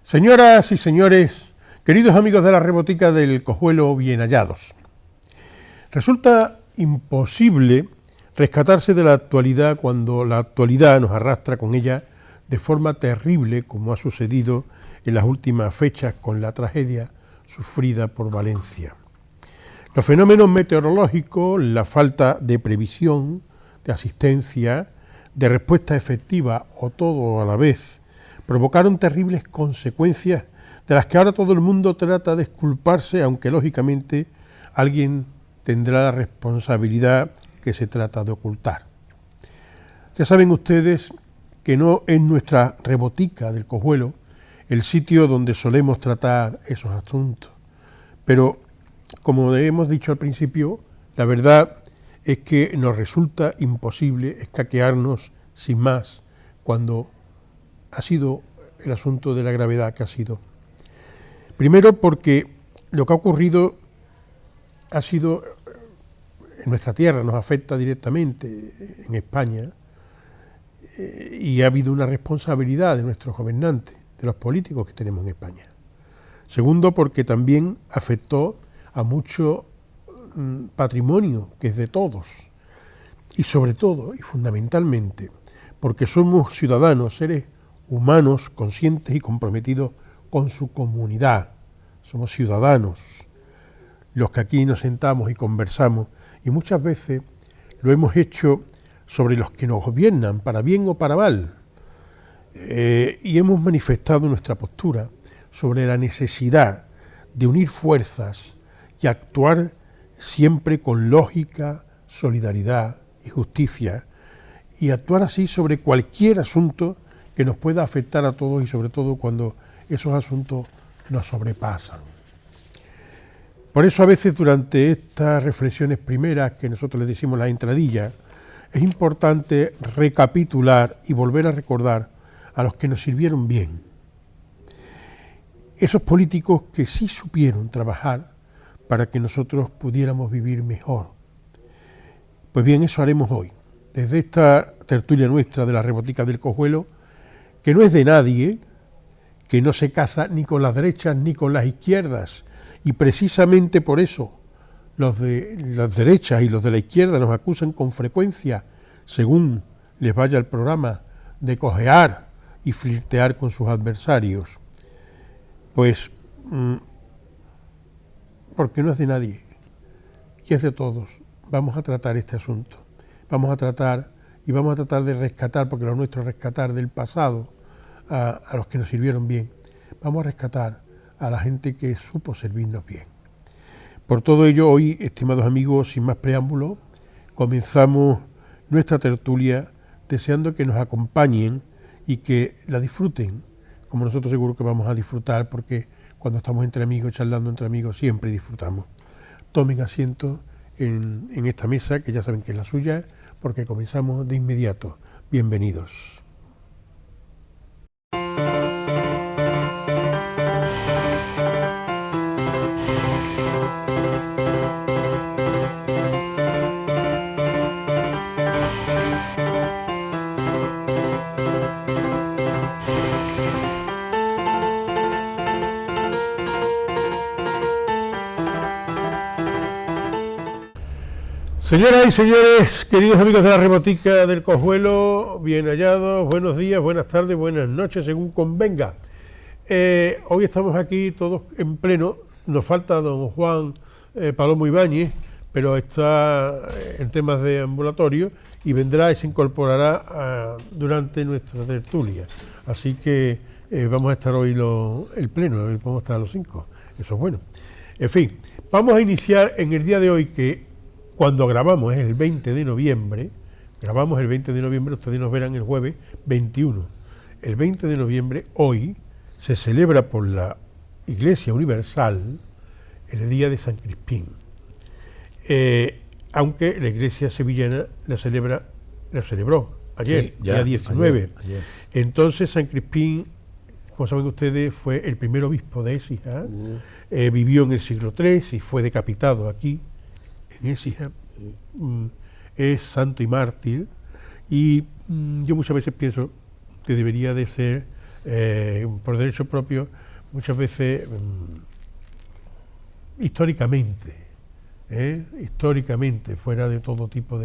Señoras y señores, queridos amigos de la rebotica del Cojuelo bien hallados, resulta imposible rescatarse de la actualidad cuando la actualidad nos arrastra con ella de forma terrible, como ha sucedido en las últimas fechas con la tragedia sufrida por Valencia. Los fenómenos meteorológicos, la falta de previsión, de asistencia, de respuesta efectiva o todo a la vez, provocaron terribles consecuencias de las que ahora todo el mundo trata de exculparse, aunque lógicamente alguien tendrá la responsabilidad que se trata de ocultar. Ya saben ustedes que no es nuestra rebotica del Cojuelo el sitio donde solemos tratar esos asuntos, pero como hemos dicho al principio, la verdad es que nos resulta imposible escaquearnos sin más cuando ha sido el asunto de la gravedad que ha sido. Primero porque lo que ha ocurrido ha sido en nuestra tierra, nos afecta directamente en España, y ha habido una responsabilidad de nuestros gobernantes, de los políticos que tenemos en España. Segundo, porque también afectó a mucho patrimonio que es de todos, y sobre todo y fundamentalmente porque somos ciudadanos, seres humanos conscientes y comprometidos con su comunidad. Somos ciudadanos los que aquí nos sentamos y conversamos, y muchas veces lo hemos hecho sobre los que nos gobiernan, para bien o para mal, y hemos manifestado nuestra postura sobre la necesidad de unir fuerzas y actuar siempre con lógica, solidaridad y justicia, y actuar así sobre cualquier asunto que nos pueda afectar a todos, y sobre todo cuando esos asuntos nos sobrepasan. Por eso a veces durante estas reflexiones primeras, que nosotros les decimos la entradilla, es importante recapitular y volver a recordar a los que nos sirvieron bien. Esos políticos que sí supieron trabajar para que nosotros pudiéramos vivir mejor. Pues bien, eso haremos hoy, desde esta tertulia nuestra de la rebotica del Cojuelo, que no es de nadie, que no se casa ni con las derechas ni con las izquierdas, y precisamente por eso los de las derechas y los de la izquierda nos acusan con frecuencia, según les vaya el programa, de cojear y flirtear con sus adversarios. Pues porque no es de nadie y es de todos. Vamos a tratar este asunto, vamos a tratar de rescatar, porque lo nuestro es rescatar del pasado a los que nos sirvieron bien. Vamos a rescatar a la gente que supo servirnos bien. Por todo ello, hoy, estimados amigos, sin más preámbulo, comenzamos nuestra tertulia deseando que nos acompañen y que la disfruten, como nosotros seguro que vamos a disfrutar, porque cuando estamos entre amigos, charlando entre amigos, siempre disfrutamos. Tomen asiento en esta mesa, que ya saben que es la suya, porque comenzamos de inmediato. Bienvenidos. Señoras y señores, queridos amigos de la rebotica del Cojuelo, bien hallados, buenos días, buenas tardes, buenas noches, según convenga. Hoy estamos aquí todos en pleno, nos falta don Juan Palomo Ibáñez, pero está en temas de ambulatorio y vendrá y se incorporará durante nuestra tertulia. Así que vamos a estar hoy el pleno, hoy vamos a estar a los 5, eso es bueno. En fin, vamos a iniciar en el día de hoy, que cuando grabamos es el 20 de noviembre, ustedes nos verán el jueves 21. El 20 de noviembre, hoy, se celebra por la Iglesia Universal el Día de San Crispín. Aunque la Iglesia sevillana la celebró ayer, sí, día 19. Ayer. Entonces San Crispín, como saben ustedes, fue el primer obispo de Écija, vivió en el siglo III y fue decapitado aquí, en Écija, es santo y mártir, y yo muchas veces pienso que debería de ser por derecho propio, muchas veces históricamente, fuera de todo tipo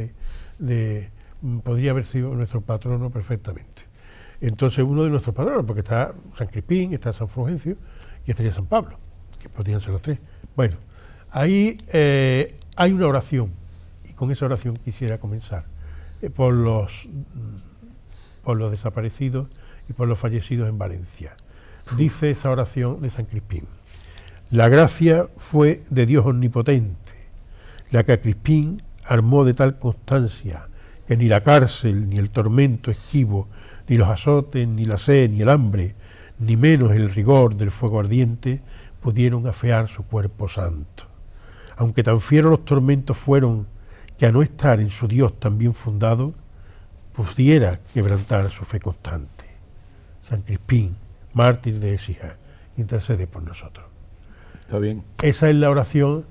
podría haber sido nuestro patrono perfectamente. Entonces, uno de nuestros patronos, porque está San Crispín, está San Fulgencio y estaría San Pablo, que podrían ser los tres. Bueno, ahí hay una oración, y con esa oración quisiera comenzar, por los desaparecidos y por los fallecidos en Valencia. Dice esa oración de San Crispín: la gracia fue de Dios omnipotente, la que a Crispín armó de tal constancia que ni la cárcel, ni el tormento esquivo, ni los azotes, ni la sed, ni el hambre, ni menos el rigor del fuego ardiente pudieron afear su cuerpo santo. Aunque tan fieros los tormentos fueron, que a no estar en su Dios tan bien fundado, pudiera quebrantar su fe constante. San Crispín, mártir de Écija, intercede por nosotros. Está bien. Esa es la oración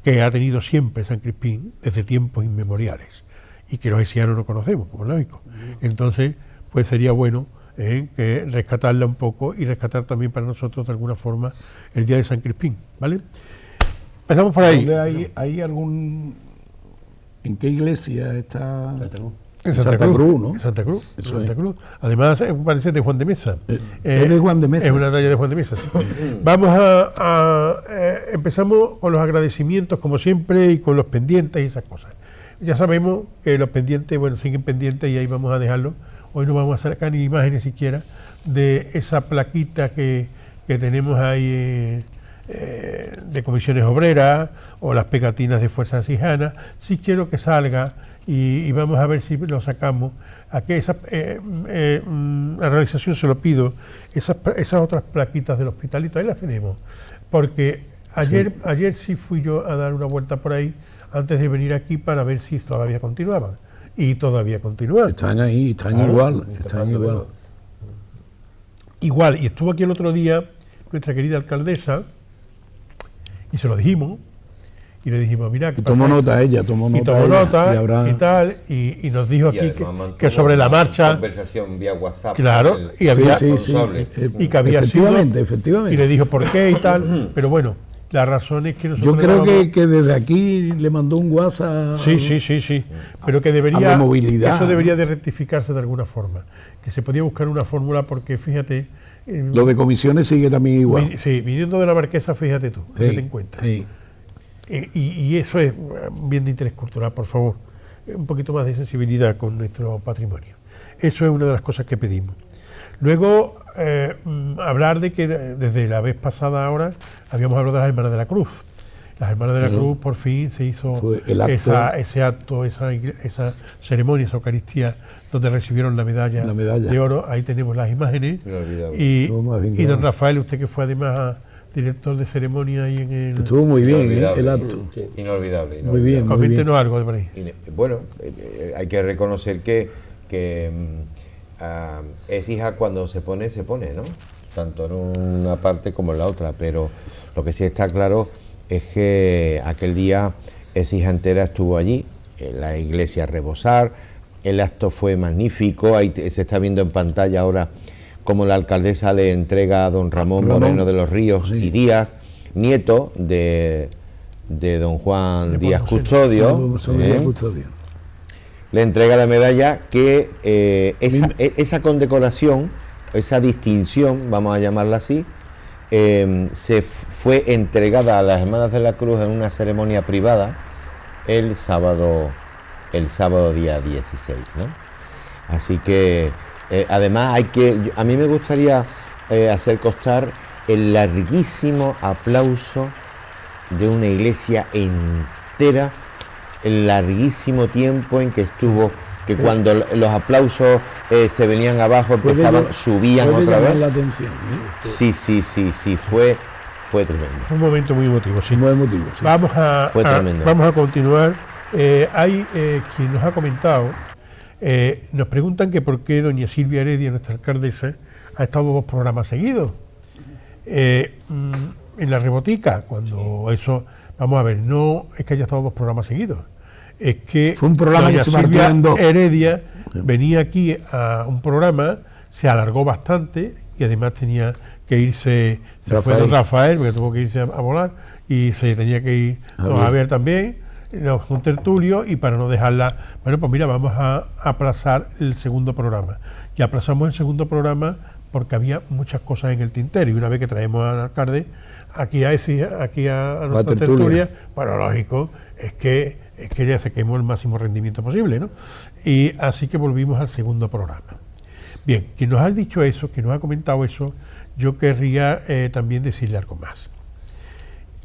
que ha tenido siempre San Crispín desde tiempos inmemoriales, y que los hesianos no conocemos, como lógico. Entonces, pues sería bueno que rescatarla un poco y rescatar también para nosotros de alguna forma el día de San Crispín, ¿vale? Empezamos por ahí. ¿Hay algún... ¿En qué iglesia está? En Santa Cruz, ¿no? En Santa Cruz. Además, parece de Juan de Mesa. Es de Juan de Mesa. Es una talla de Juan de Mesa, sí. Vamos empezamos con los agradecimientos, como siempre, y con los pendientes y esas cosas. Ya sabemos que los pendientes, bueno, siguen pendientes y ahí vamos a dejarlo. Hoy no vamos a sacar ni imágenes siquiera de esa plaquita que tenemos ahí de comisiones obreras o las pegatinas de Fuerzas Cijanas. Sí quiero que salga y vamos a ver si lo sacamos. A que la realización se lo pido, esas otras plaquitas del hospitalito, ahí las tenemos. Porque ayer sí fui yo a dar una vuelta por ahí antes de venir aquí para ver si todavía continuaban. Y todavía continúan. Están ahí, están igual. Igual, y estuvo aquí el otro día nuestra querida alcaldesa, y se lo dijimos, y le dijimos, mira, y tomó nota ella, y tal, y nos dijo aquí que sobre la marcha, conversación vía WhatsApp, claro, y había y que había efectivamente. Y le dijo por qué y tal, pero bueno, la razón es que nosotros... Yo creo que desde aquí le mandó un WhatsApp... Sí, pero que debería... de movilidad, eso debería de rectificarse de alguna forma, que se podía buscar una fórmula, porque fíjate... lo de comisiones sigue también igual. Sí, viniendo de la Marquesa, fíjate tú, ten en cuenta. Y eso es bien de interés cultural, por favor, un poquito más de sensibilidad con nuestro patrimonio. Eso es una de las cosas que pedimos. Luego, hablar de que desde la vez pasada ahora habíamos hablado de las Hermanas de la Cruz. Las Hermanas de la Cruz, por fin se hizo ese acto, esa ceremonia, esa Eucaristía, donde recibieron la medalla de oro. Ahí tenemos las imágenes. Y don Rafael, usted que fue además director de ceremonia ahí en el... Estuvo muy bien el acto. Inolvidable. Muy bien. Coméntenos algo de por ahí. Bueno, hay que reconocer que Écija cuando se pone, ¿no? Tanto en una parte como en la otra, pero lo que sí está claro es que aquel día Écija entera estuvo allí, en la iglesia a rebosar, el acto fue magnífico, ahí se está viendo en pantalla ahora cómo la alcaldesa le entrega a don Ramón Moreno de los Ríos y Díaz, nieto de don Juan Díaz Custodio, le entrega la medalla que esa condecoración, esa distinción, vamos a llamarla así, se fue entregada a las Hermanas de la Cruz en una ceremonia privada el sábado día 16, ¿no? Así que además a mí me gustaría hacer constar el larguísimo aplauso de una iglesia entera, el larguísimo tiempo en que estuvo, que cuando los aplausos se venían abajo, empezaban, subían otra vez. La atención, Sí, fue tremendo. Fue un momento muy emotivo, sí. Muy emotivo, sí. Vamos a continuar. Hay quien nos ha comentado, nos preguntan que por qué doña Silvia Heredia, nuestra alcaldesa, ha estado 2 programas seguidos. En la rebotica, cuando eso, vamos a ver, no es que haya estado 2 programas seguidos, es que fue un programa doña que se Silvia partió en 2. Heredia venía aquí a un programa, se alargó bastante y además tenía que irse, se fue don Rafael, porque tuvo que irse a volar, y se tenía que ir don Javier también, con tertulio, y para no dejarla, bueno, pues mira, vamos a aplazar el segundo programa. Y aplazamos el segundo programa porque había muchas cosas en el tintero, y una vez que traemos al alcalde aquí a nuestra tertulia, bueno, lógico, es que ya saquemos el máximo rendimiento posible, ¿no? Y así que volvimos al segundo programa. Bien, quien nos ha dicho eso, quien nos ha comentado eso, yo querría también decirle algo más.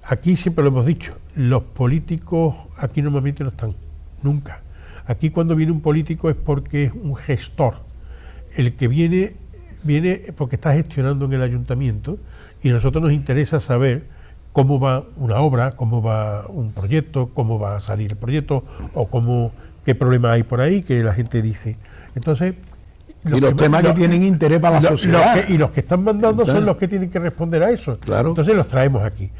Aquí siempre lo hemos dicho, los políticos aquí normalmente no están, nunca. Aquí cuando viene un político es porque es un gestor. El que viene porque está gestionando en el ayuntamiento, y a nosotros nos interesa saber cómo va una obra, cómo va un proyecto, cómo va a salir el proyecto, o qué problema hay por ahí que la gente dice. Entonces, los temas que tienen interés para la sociedad. Y los que están mandando son los que tienen que responder a eso. Claro. Entonces los traemos aquí.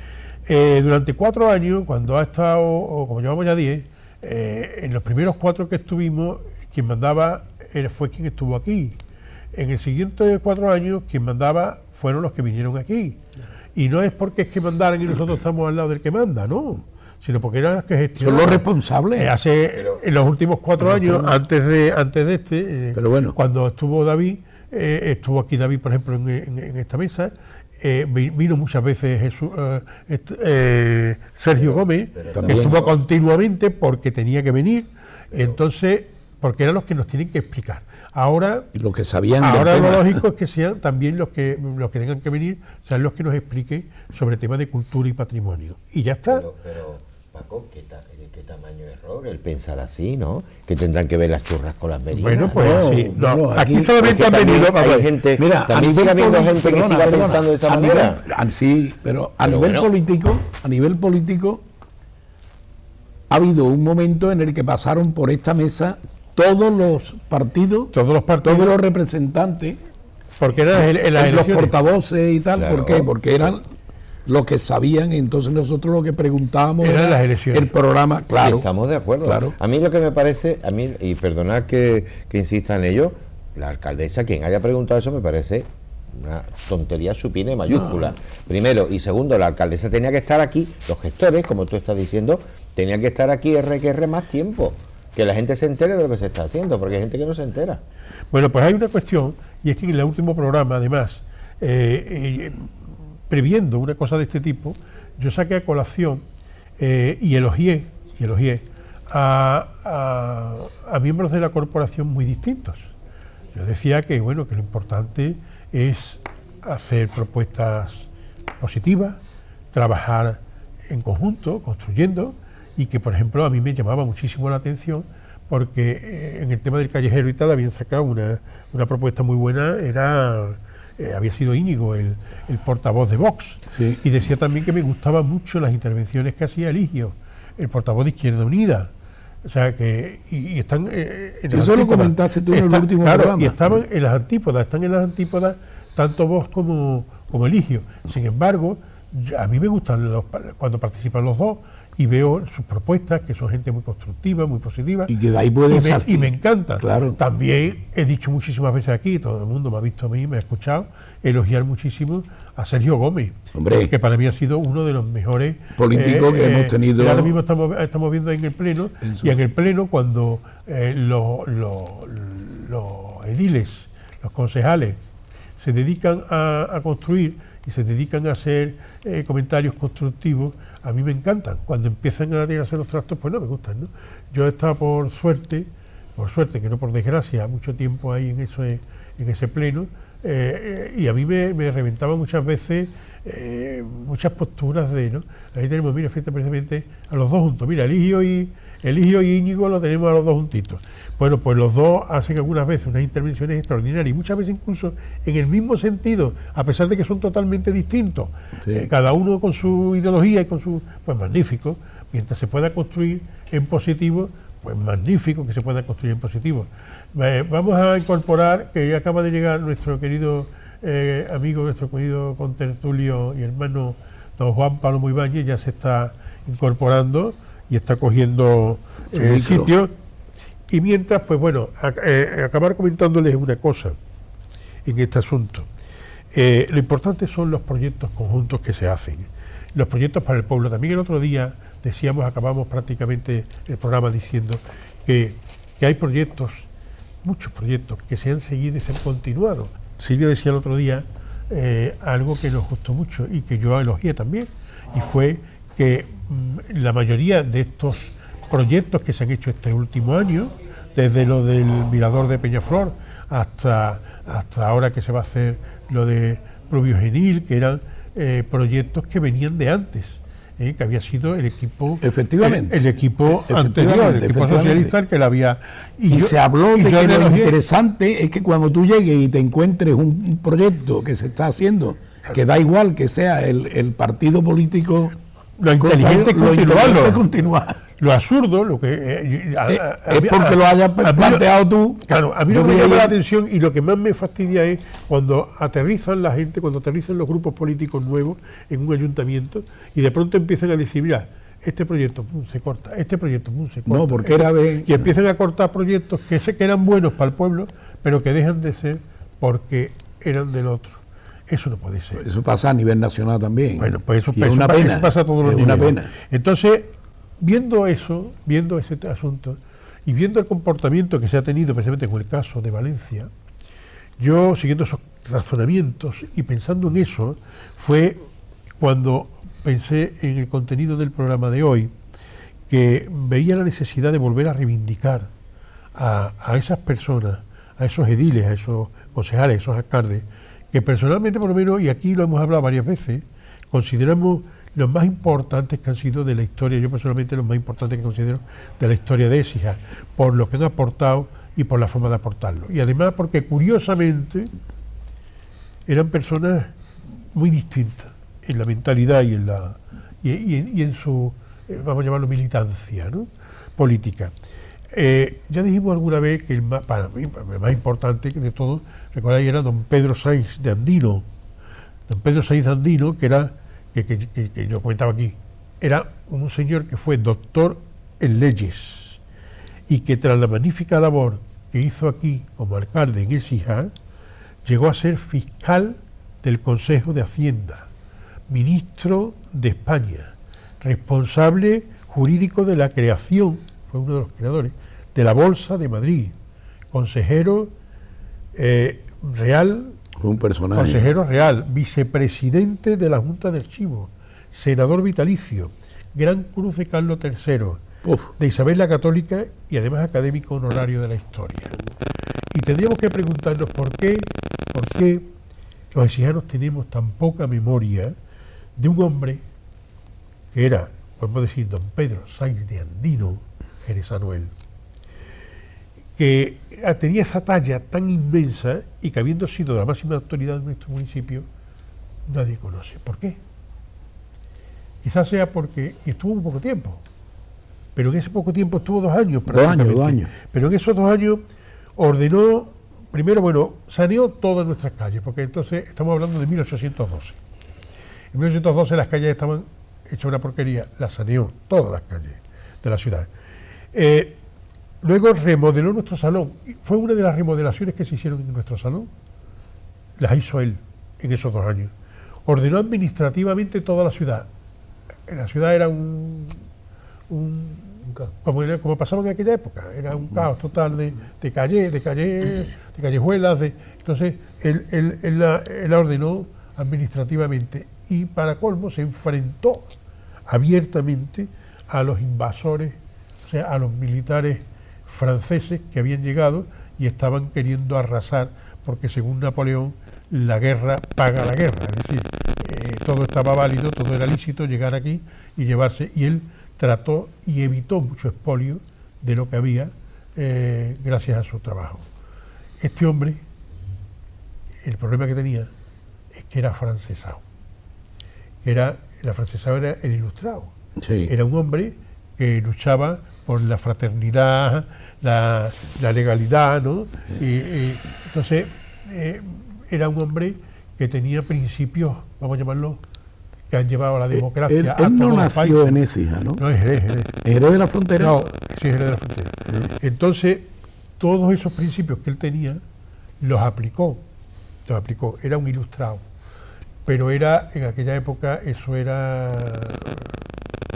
Durante 4 años, cuando ha estado, o como llevamos ya 10, en los primeros 4 que estuvimos, quien mandaba fue quien estuvo aquí. En el siguiente 4 años, quien mandaba fueron los que vinieron aquí. Y no es porque es que mandaran y nosotros estamos al lado del que manda, no, sino porque eran los que gestionaban. Son los responsables. En los últimos 4 años, antes de este, pero bueno, cuando estuvo David, estuvo aquí David, por ejemplo, en esta mesa, vino muchas veces Sergio Gómez, que estuvo continuamente porque tenía que venir, entonces, porque eran los que nos tienen que explicar. Ahora, y lo que sabían ahora lo lógico es que sean también los que tengan que venir, sean los que nos expliquen sobre temas de cultura y patrimonio. Y ya está. Pero Paco, ¿qué tamaño de error el pensar así, no? Que tendrán que ver las churras con las merinas. Bueno, pues sí. No, aquí solamente han venido. Hay gente, mira, también sigue habiendo gente que siga pensando de esa manera. Sí, pero a nivel político ha habido un momento en el que pasaron por esta mesa todos los partidos, todos los representantes, porque eran los portavoces y tal. Claro. ¿Por qué? Porque eran los que sabían, entonces nosotros lo que preguntábamos eran las elecciones. El programa, claro. Sí, estamos de acuerdo. Claro. A mí lo que me parece, y perdonad que insista en ello, la alcaldesa, quien haya preguntado eso, me parece una tontería supina y mayúscula. Primero, y segundo, la alcaldesa tenía que estar aquí, los gestores, como tú estás diciendo, tenían que estar aquí más tiempo. Que la gente se entere de lo que se está haciendo, porque hay gente que no se entera. Bueno, pues hay una cuestión, y es que en el último programa, además, previendo una cosa de este tipo, yo saqué a colación y elogié a miembros de la corporación muy distintos. Yo decía que, bueno, que lo importante es hacer propuestas positivas, trabajar en conjunto, construyendo, y que, por ejemplo, a mí me llamaba muchísimo la atención porque en el tema del callejero y tal habían sacado una propuesta muy buena, había sido Íñigo, el portavoz de Vox, sí. Y decía también que me gustaban mucho las intervenciones que hacía Eligio, el portavoz de Izquierda Unida. O sea que y están en eso lo comentaste tú en el último programa. Y estaban en las antípodas, tanto Vox como Eligio. Sin embargo, a mí me gustan cuando participan los dos y veo sus propuestas, que son gente muy constructiva, muy positiva, y que de ahí puede salir. Y me encanta. Claro. También he dicho muchísimas veces aquí, todo el mundo me ha visto a mí, me ha escuchado, elogiar muchísimo a Sergio Gómez, hombre, que para mí ha sido uno de los mejores políticos que hemos tenido. Ahora mismo estamos viendo en el Pleno, y en el Pleno cuando los ediles, los concejales, se dedican a construir y se dedican a hacer comentarios constructivos, a mí me encantan. Cuando empiezan a tirarse los trastos, pues no me gustan, ¿no? Yo he estado por suerte, que no por desgracia, mucho tiempo ahí en ese pleno, y a mí me reventaba muchas veces muchas posturas ¿no? Ahí tenemos, mira, fíjate precisamente a los dos juntos, mira, Eligio y Íñigo lo tenemos a los dos juntitos. Bueno, pues los dos hacen algunas veces unas intervenciones extraordinarias y muchas veces incluso en el mismo sentido, a pesar de que son totalmente distintos, sí. Cada uno con su ideología y con su... Pues magnífico, mientras se pueda construir en positivo, pues magnífico que se pueda construir en positivo. Vamos a incorporar, que ya acaba de llegar nuestro querido amigo, nuestro querido contertulio y hermano don Juan Pablo Moibáñez, ya se está incorporando y está cogiendo sitio. Y mientras, pues bueno, acabar comentándoles una cosa. en este asunto. Lo importante son los proyectos conjuntos que se hacen, los proyectos para el pueblo. También el otro día acabamos prácticamente el programa diciendo que hay proyectos, muchos proyectos que se han seguido y se han continuado. Silvia decía el otro día algo que nos gustó mucho y que yo elogié también, y fue que la mayoría de estos proyectos que se han hecho este último año, desde lo del Mirador de Peñaflor hasta ahora que se va a hacer lo de Pluvio Genil, que eran proyectos que venían de antes, que había sido el equipo, efectivamente, el equipo anterior, el equipo socialista que la había... Se habló de que lo interesante es que cuando tú llegues y te encuentres un proyecto que se está haciendo, que da igual que sea el partido político, lo inteligente es continuar. Lo absurdo, lo que es porque lo hayas planteado tú. Claro, a mí lo que me llama la atención y lo que más me fastidia es cuando aterrizan la gente, cuando aterrizan los grupos políticos nuevos en un ayuntamiento y de pronto empiezan a decir, mira, este proyecto se corta, este proyecto se corta. No, porque era de... Y empiezan a cortar proyectos que eran buenos para el pueblo, pero que dejan de ser porque eran del otro. Eso no puede ser. Eso pasa a nivel nacional también. Bueno, pues eso pasa a todos los niveles. Es una pena. Entonces, viendo ese asunto y viendo el comportamiento que se ha tenido precisamente con el caso de Valencia, yo, siguiendo esos razonamientos y pensando en eso, fue cuando pensé en el contenido del programa de hoy, que veía la necesidad de volver a reivindicar a esas personas, a esos ediles, a esos concejales, a esos alcaldes, que personalmente, por lo menos, y aquí lo hemos hablado varias veces, consideramos los más importantes que han sido de la historia, yo personalmente los más importantes que considero de la historia de Écija, por lo que han aportado y por la forma de aportarlo. Y además porque curiosamente eran personas muy distintas en la mentalidad y en su, vamos a llamarlo, militancia, ¿no?, política. Ya dijimos alguna vez que para mí, el más importante de todo, recordáis, era don Pedro Sáenz de Andino. Don Pedro Sáenz de Andino, que era, que yo comentaba aquí, era un señor que fue doctor en leyes y que tras la magnífica labor que hizo aquí como alcalde en Écija, llegó a ser fiscal del Consejo de Hacienda, ministro de España, responsable jurídico de la creación, fue uno de los creadores, de la Bolsa de Madrid, consejero real, un personaje, consejero real, vicepresidente de la Junta de Archivos, senador vitalicio, Gran Cruz de Carlos III, de Isabel la Católica y además académico honorario de la historia. Y tendríamos que preguntarnos por qué los exijanos tenemos tan poca memoria de un hombre que era, podemos decir, don Pedro Sáenz de Andino, jerezano él, que tenía esa talla tan inmensa y que habiendo sido de la máxima autoridad de nuestro municipio, nadie conoce. ¿Por qué? Quizás sea porque estuvo un poco tiempo, pero en ese poco tiempo estuvo 2 años prácticamente. 2 años. Pero en esos 2 años ordenó, primero, saneó todas nuestras calles, porque entonces estamos hablando de 1812. En 1812 las calles estaban hechas una porquería, las saneó, todas las calles de la ciudad. Luego remodeló nuestro salón. Fue una de las remodelaciones que se hicieron en nuestro salón. Las hizo él en esos 2 años. Ordenó administrativamente toda la ciudad. La ciudad era como pasaba en aquella época, era un caos total de callejuelas. Entonces, él la ordenó administrativamente y para colmo se enfrentó abiertamente a los invasores, o sea, a los militares franceses que habían llegado y estaban queriendo arrasar, porque según Napoleón la guerra paga la guerra, es decir, todo estaba válido, todo era lícito llegar aquí y llevarse, y él trató y evitó mucho expolio de lo que había gracias a su trabajo. Este hombre, el problema que tenía es que era afrancesado, el afrancesado era el ilustrado, sí. Era un hombre que luchaba por la fraternidad, la legalidad, ¿no? Entonces, era un hombre que tenía principios, vamos a llamarlo, que han llevado a la democracia. Él no nació en Écija, ¿no? No, es Jerez. ¿Jerez de la Frontera? No, sí, es Jerez de la Frontera. Entonces, todos esos principios que él tenía, los aplicó lo aplicó, era un ilustrado, pero era, en aquella época, eso era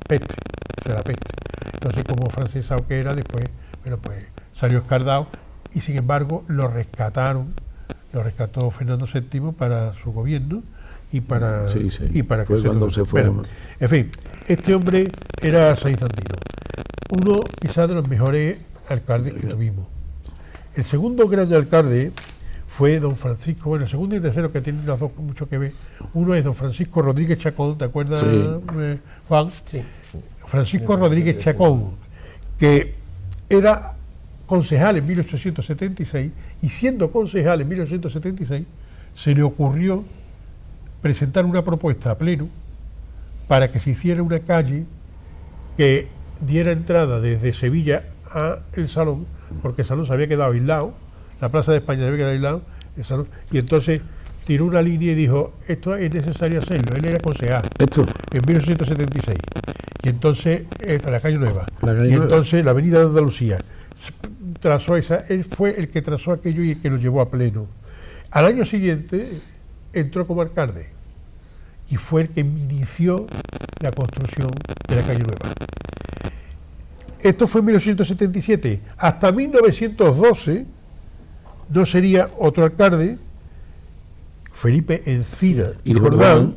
peste, entonces como francesado que era, después, bueno, pues salió escardado, y sin embargo lo rescató Fernando VII para su gobierno y para fue cuando se fue. Bueno, en fin, este hombre era saizandino, uno quizás de los mejores alcaldes que tuvimos. El segundo gran alcalde fue don Francisco, bueno, el segundo y el tercero, que tienen los dos mucho que ver. Uno es don Francisco Rodríguez Chacón, ¿te acuerdas, Juan? Sí. Francisco Rodríguez Chacón, que era concejal en 1876, y siendo concejal en 1876 se le ocurrió presentar una propuesta a pleno para que se hiciera una calle que diera entrada desde Sevilla a el Salón, porque el Salón se había quedado aislado, la Plaza de España se había quedado aislado, el Salón, y entonces tiró una línea y dijo, esto es necesario hacerlo. Él era concejal en 1876, y entonces la calle Nueva, entonces la avenida de Andalucía trazó esa, él fue el que trazó aquello y el que lo llevó a pleno. Al año siguiente entró como alcalde y fue el que inició la construcción de la calle Nueva. Esto fue en 1877. Hasta 1912 no sería otro alcalde, Felipe Encina y Jordán,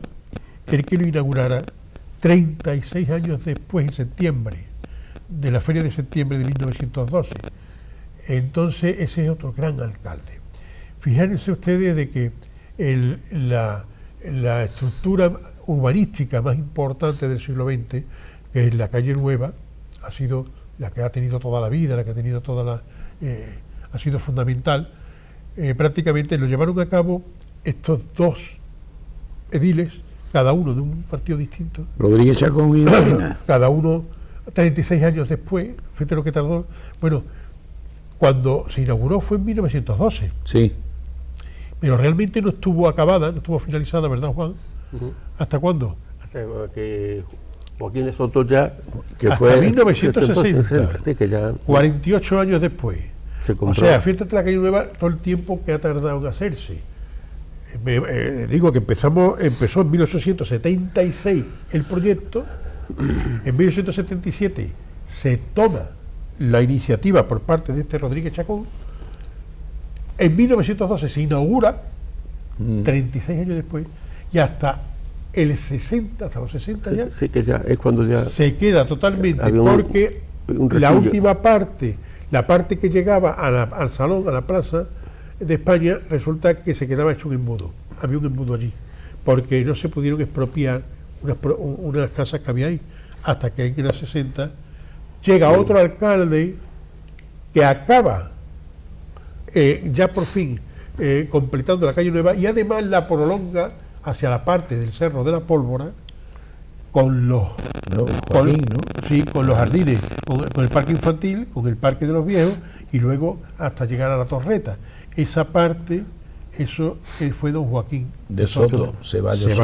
el que lo inaugurara 36 años después, en septiembre, de la Feria de Septiembre de 1912. Entonces ese es otro gran alcalde. Fíjense ustedes de que la estructura urbanística más importante del siglo XX, que es la calle Nueva, ha sido la que ha tenido toda la vida, la que ha tenido ha sido fundamental. Prácticamente lo llevaron a cabo estos dos ediles, cada uno de un partido distinto. Rodríguez Chacón y cada uno 36 años después, fíjate lo que tardó. Bueno, cuando se inauguró fue en 1912. Sí. Pero realmente no estuvo acabada, no estuvo finalizada, ¿verdad, Juan? ¿Hasta cuándo? Hasta que Joaquín de Soto ya... Que hasta fue 1960, sí, que ya 48 años después. O sea, fíjate la calle Nueva, todo el tiempo que ha tardado en hacerse. Digo que empezó en 1876 el proyecto, en 1877 se toma la iniciativa por parte de este Rodríguez Chacón, en 1912 se inaugura, 36 años después, y hasta los 60 ya, sí, que ya es cuando ya se queda totalmente, porque la última parte, la parte que llegaba al Salón, a la Plaza de España, resulta que se quedaba hecho un embudo. Había un embudo allí, porque no se pudieron expropiar unas casas que había ahí, hasta que en los 60 llega otro alcalde que acaba ya por fin completando la calle Nueva, y además la prolonga hacia la parte del Cerro de la Pólvora con los jardines, con el parque infantil, con el parque de los viejos, y luego hasta llegar a la Torreta. Esa parte, eso fue don Joaquín de Soto Ceballos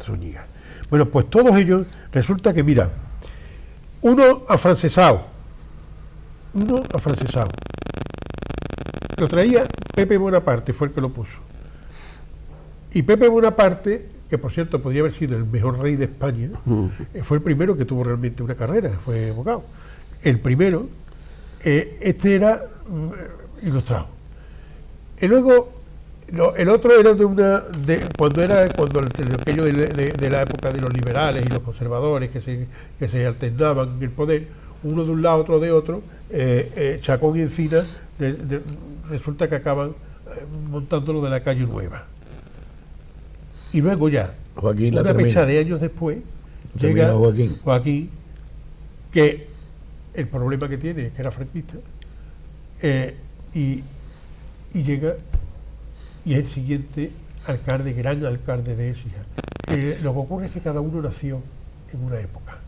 Zúñiga. Bueno, pues todos ellos, resulta que, mira, uno afrancesado, lo traía Pepe Bonaparte, fue el que lo puso. Y Pepe Bonaparte, que por cierto podría haber sido el mejor rey de España, fue el primero que tuvo realmente una carrera, fue abogado. El primero, este era ilustrado. Y luego, el otro era cuando aquello de la época de los liberales y los conservadores que se alternaban en el poder, uno de un lado, otro de otro, Chacón y Encina, resulta que acaban montándolo de la calle Nueva. Y luego ya, una fecha de años después, llega Joaquín, que el problema que tiene es que era franquista, y llega y es el siguiente alcalde, gran alcalde de Écija. Lo que ocurre es que cada uno nació en una época,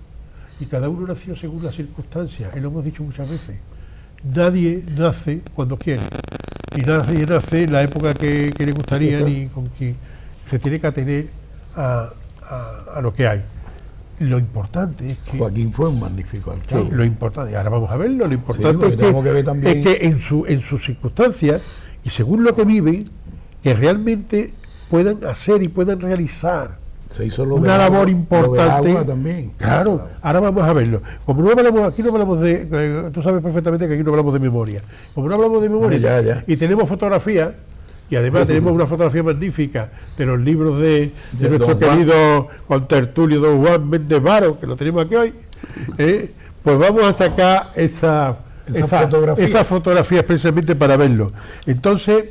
y cada uno nació según las circunstancias, y lo hemos dicho muchas veces. Nadie nace cuando quiere, ni nadie nace en la época que le gustaría, ni con quien se tiene que atener a lo que hay. Lo importante es que Joaquín fue un magnífico alcalde. Lo importante, ahora vamos a verlo, lo importante es que en sus circunstancias y según lo que viven, que realmente puedan hacer y puedan realizar Se hizo lo una del labor agua, importante. lo del agua también. Claro, ahora vamos a verlo. Como no hablamos, aquí no hablamos de, tú sabes perfectamente que aquí no hablamos de memoria. Como no hablamos de memoria Ya. y tenemos fotografías, y además tenemos una fotografía magnífica de los libros de nuestro Don Juan. querido contertulio don Juan Méndez Varo, que lo tenemos aquí hoy, pues vamos a sacar esa fotografía precisamente para verlo. Entonces,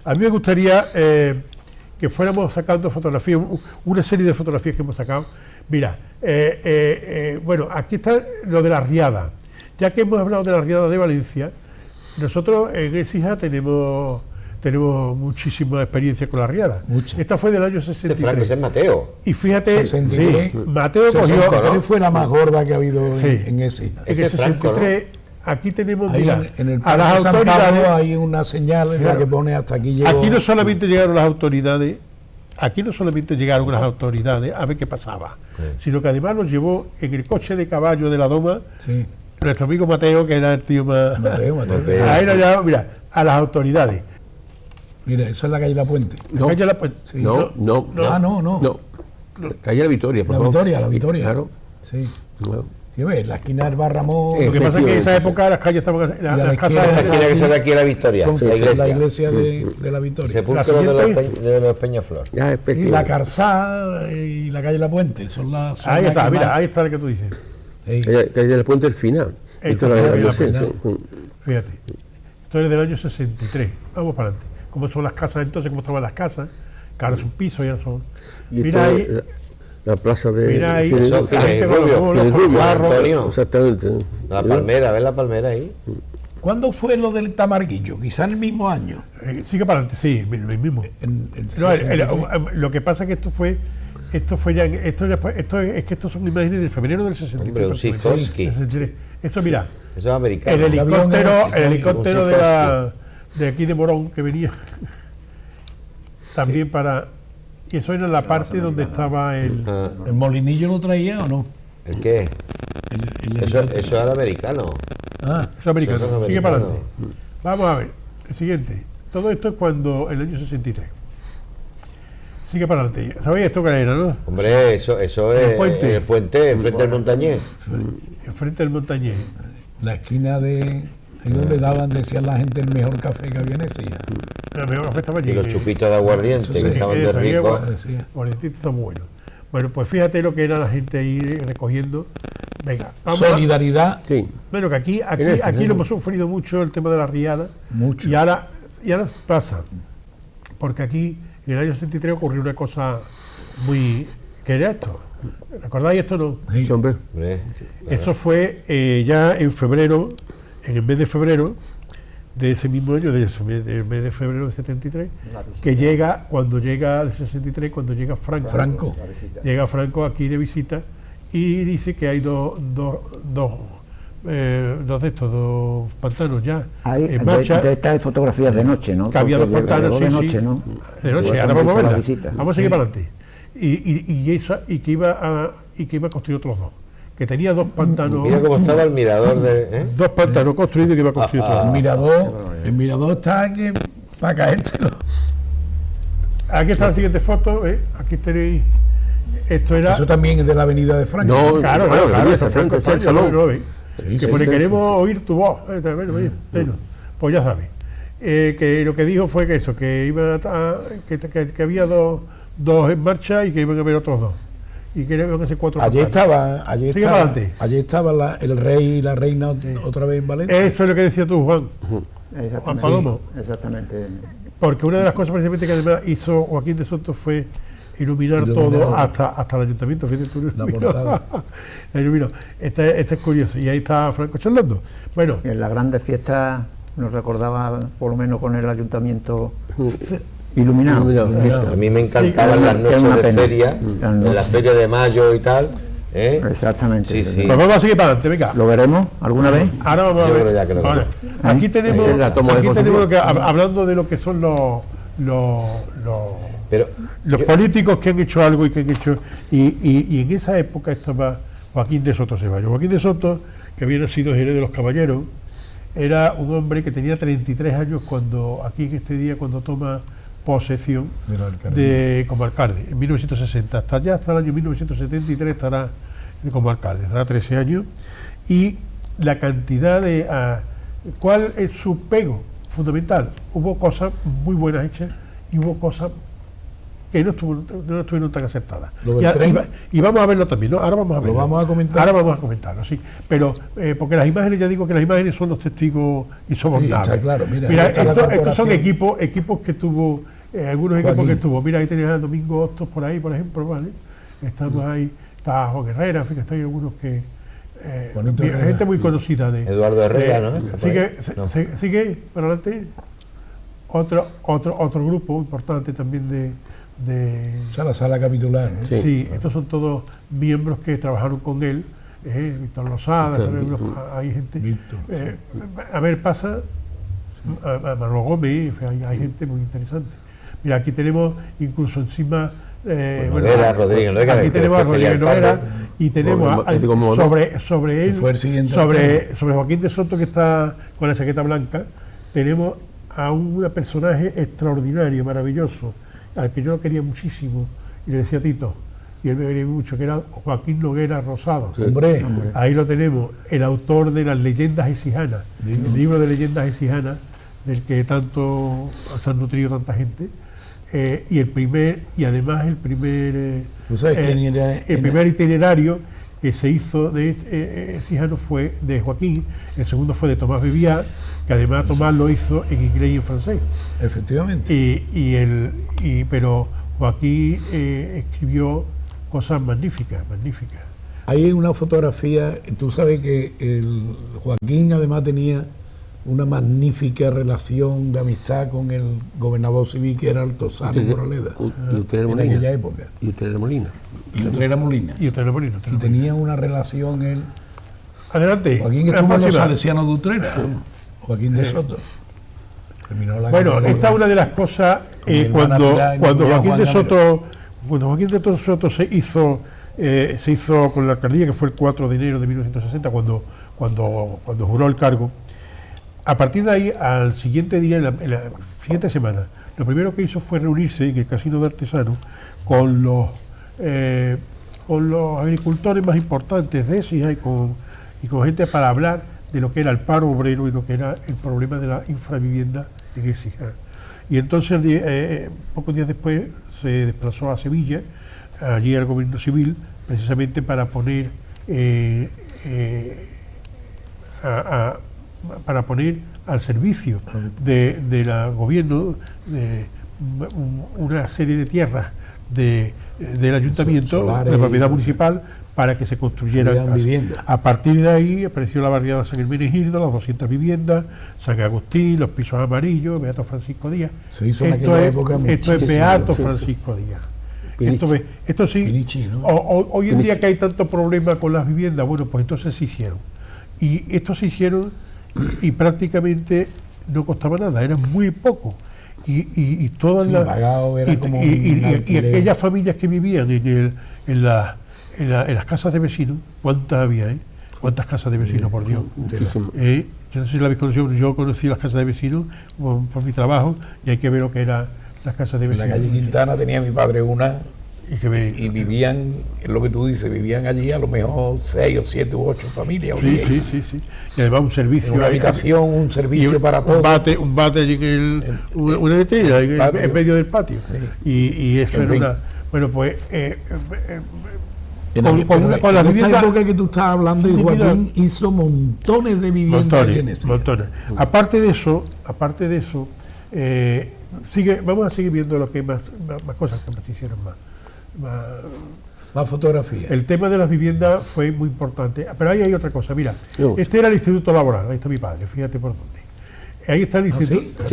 a mí me gustaría que fuéramos sacando fotografías, una serie de fotografías que hemos sacado. Mira, bueno, aquí está lo de la riada. Ya que hemos hablado de la riada de Valencia, nosotros en Écija tenemos muchísima experiencia con la riada. Mucha. Esta fue del año 63. Ese es Mateo. Y fíjate, 63. sí, Mateo cogió... 63 fue la más gorda que ha habido Sí. en ese. En Ese el es Franco, 63, aquí tenemos, Ahí mira, en el a las Parque San Pablo autoridades... hay una señal en la Claro. que pone hasta aquí llegó. Aquí no solamente llegaron las autoridades, a ver qué pasaba, sino que además nos llevó en el coche de caballo de la Doma Sí. nuestro amigo Mateo, que era el tío más... Mateo. Ahí nos llevamos, mira, a las autoridades. Mira, esa es la calle La Puente. No. Calle La Puente. Sí. No. No. Calle La Victoria, por La favor. Victoria. Claro. Sí. No. Sí, ves, la esquina del Barramón. Lo que pasa es que en esa Efectivamente, época las calles estaban... a la Las izquierda casas... está- Tiene que ser de aquí a la Victoria, con la la iglesia. iglesia de la Victoria. Sepulcro de los Peñaflor. Ya, Y la efectivamente. Calzada y la calle La Puente. Son las. Ahí está, que mira, más- ahí está lo que tú dices. Sí. Calle del Puente, el final. Esto Esto es es la la no sé, pena. sí. Fíjate, esto es del año 63. Vamos para adelante. ¿Cómo son las casas entonces? ¿Cómo estaban las casas? Que ahora son pisos, ya son... Y Mira esto ahí, es la plaza de. mira ahí, Gil- Eso, la gente con los Rubio. bolos, Gil con los Rubio, jarros. Antonio. Exactamente. La palmera, ¿ves la palmera ahí? ¿Cuándo fue lo del Tamarguillo? Quizá en el mismo año. Sigue para adelante, sí, el mismo. En No, 63. lo que pasa es que esto fue ya es que estos son imágenes de febrero del 63. Hombre, un Sikorsky. 63. Esto, mira, Eso es americano. el helicóptero un de aquí de Morón que venía también para... Y eso era la parte donde estaba el... Ah, ¿El molinillo lo traía o no? ¿el qué? Eso era americano. Ah, Eso es americano. Eso es Sigue para americano. adelante. Vamos a ver. El siguiente. Todo esto es cuando, en el año 63. Sigue para adelante. ¿Sabéis esto que era, no? Hombre, eso es puente. el puente, enfrente del Montañés. Enfrente del Montañés. la esquina de. Ahí donde decían la gente, el mejor café que había en ese día. La mejor café estaba allí. Y los chupitos de aguardiente, Eso que sí, estaban de ricos. Guardientito está muy bueno. Bueno, pues fíjate lo que era la gente ahí recogiendo. Venga, vamos a- Solidaridad. Sí. Bueno, que aquí En lo hemos sufrido mucho el tema de la riada. Mucho. Y ahora pasa. Porque aquí, en el año 63, ocurrió una cosa muy... ¿Qué era esto? ¿Recordáis esto no? Sí. Sí, hombre. Hombre, Eso fue ya en febrero, en el mes de febrero de ese mismo año, del mes de febrero del 73, que llega, cuando llega el 63, cuando llega Franco. Llega Franco aquí de visita y dice que hay dos pantanos ya Hay en marcha. de estas fotografías de noche, ¿no? Que había dos Porque pantanos, de sí, noche, sí. ¿no? De noche, Igual ahora cuando vamos a hizo la verla. visita. Vamos a seguir para adelante. Y que iba a construir otros dos. Que tenía dos pantanos. mira cómo estaba el mirador de. Dos pantanos construidos y que iba a construir otros dos. El mirador está que para caérselo. Aquí está la siguiente foto. Aquí tenéis. Esto era. Eso también es de la avenida de Franco. No, Claro, bueno, claro, la eso mía fue frente, en es el campaña, salón. ¿no lo veis? Sí, Que sí, pone sí, queremos oír tu voz. Bueno, pues ya sabes. Que lo que dijo fue que eso, que iba que había dos en marcha y que iban a haber otros dos. Y que iban a ser cuatro Ayer campañas. Sigue para adelante. el rey y la reina otra vez en Valencia. Eso es lo que decía tú, Juan. Juan Palomo. Exactamente. Porque una de las cosas precisamente que además hizo Joaquín de Soto fue iluminar todo hasta el ayuntamiento. Fíjate tú, La portada. La iluminó. Este es curioso. Y ahí está Franco charlando. Bueno, En las grandes fiestas nos recordaba, por lo menos con el ayuntamiento iluminado. A mí me encantaban Sí, las es noches una de pena. feria, Las en noches. la feria de mayo y tal. Exactamente. Sí, sí. pues vamos a seguir para adelante, venga. ¿Lo veremos alguna vez? Ahora vamos a Yo ver. creo ya que lo Ahora, veremos. aquí tenemos, Ahí la toma de aquí tenemos lo que, posición. hablando de lo que son Pero los yo- políticos que han hecho algo y que han hecho. Y en esa época estaba Joaquín de Soto Ceballos. Joaquín de Soto, que había nacido en Jerez de los Caballeros, era un hombre que tenía 33 años cuando, aquí en este día, cuando toma posesión como alcalde, en 1960. Hasta el año 1973 estará como alcalde, estará 13 años. Y la cantidad de... ¿cuál es su pego fundamental? Hubo cosas muy buenas hechas y hubo cosas que no estuvieron tan acertadas. Y vamos a verlo también, ¿no? Ahora vamos a verlo. Lo vamos a comentar. Ahora vamos a comentarlo, sí. Pero, porque las imágenes, ya digo que las imágenes son los testigos insobornables. Está claro, mira estos son equipos que tuvo, algunos equipos Joaquín. que tuvo. Mira, ahí tenías a Domingo Hostos por ahí, por ejemplo, ¿vale? Estamos ahí, está Juan Herrera, en fin, está ahí algunos que... gente muy conocida de... Eduardo Herrera, ¿no? Sigue para adelante. Otro grupo importante también de la sala capitular, ¿no? Sí, estos son todos miembros que trabajaron con él, Víctor Lozada, hay gente. A ver, pasa a Manolo Gómez, hay gente muy interesante. Mira, aquí tenemos incluso encima Rodríguez Noguera, aquí tenemos a Rodríguez Noguera y tenemos sobre él, sobre Joaquín de Soto, que está con la chaqueta blanca, tenemos a un personaje extraordinario, maravilloso, al que yo lo quería muchísimo y le decía a Tito, y él me quería mucho, que era Joaquín Noguera Rosado. Hombre. Ahí lo tenemos, el autor de las leyendas exijanas, el libro de leyendas exijanas, del que tanto se han nutrido tanta gente, y además el primer ¿Tú sabes quién era? El primer itinerario que se hizo de Exijano fue de Joaquín, el segundo fue de Tomás Viviá, que además Tomás lo hizo en inglés y en francés. Efectivamente. Pero Joaquín escribió cosas magníficas. Hay una fotografía, tú sabes que el Joaquín además tenía una magnífica relación de amistad con el gobernador civil, que era Altozano Moraleda, en aquella época. Y Utrera Molina. Y tenía una relación él. Adelante. Joaquín estuvo en los salesianos de Utrera. Sí. Joaquín de Soto. Bueno, esta es una de las cosas cuando Joaquín de Soto se hizo con la alcaldía, que fue el 4 de enero de 1960, cuando juró el cargo. A partir de ahí, al siguiente día, en la siguiente semana, lo primero que hizo fue reunirse en el Casino de Artesanos con los agricultores más importantes de Écija y con gente para hablar de lo que era el paro obrero y lo que era el problema de la infravivienda en Écija. Y entonces, pocos días después, se desplazó a Sevilla, allí al gobierno civil, precisamente para poner al servicio del gobierno una serie de tierras del ayuntamiento, de propiedad municipal, para que se construyeran viviendas. A partir de ahí apareció la barriada San Hermenegildo, las 200 viviendas, San Agustín, los pisos amarillos, Beato Francisco Díaz. Se hizo en aquella época esto es Beato Francisco Díaz. Esto sí, Pinichi, ¿no? Hoy en día que hay tanto problema con las viviendas, bueno, pues entonces se hicieron. Y estos se hicieron y prácticamente no costaba nada, era muy poco. Y todas aquellas familias que vivían en las casas de vecinos, ¿cuántas había? ¿Cuántas casas de vecinos, por Dios? Yo no sé si la habéis conocido, yo conocí las casas de vecinos por mi trabajo, y hay que ver lo que eran las casas de vecinos. En la calle Quintana tenía mi padre una, y vivían, es lo que tú dices, vivían allí a lo mejor 6 o 7 u 8 familias. Sí. Y además un servicio. Una habitación, un servicio para todos. Un bate allí una letrina en medio del patio. Sí. Y eso era una. Bueno, pues. Con la época que tú estás hablando, y Joaquín hizo montones de viviendas. Montones. Aparte de eso, vamos a seguir viendo lo que hay más cosas que se hicieron más fotografía. El tema de las viviendas fue muy importante, pero ahí hay otra cosa. Mira, este era el Instituto Laboral, ahí está mi padre, fíjate por dónde. Ahí está el instituto.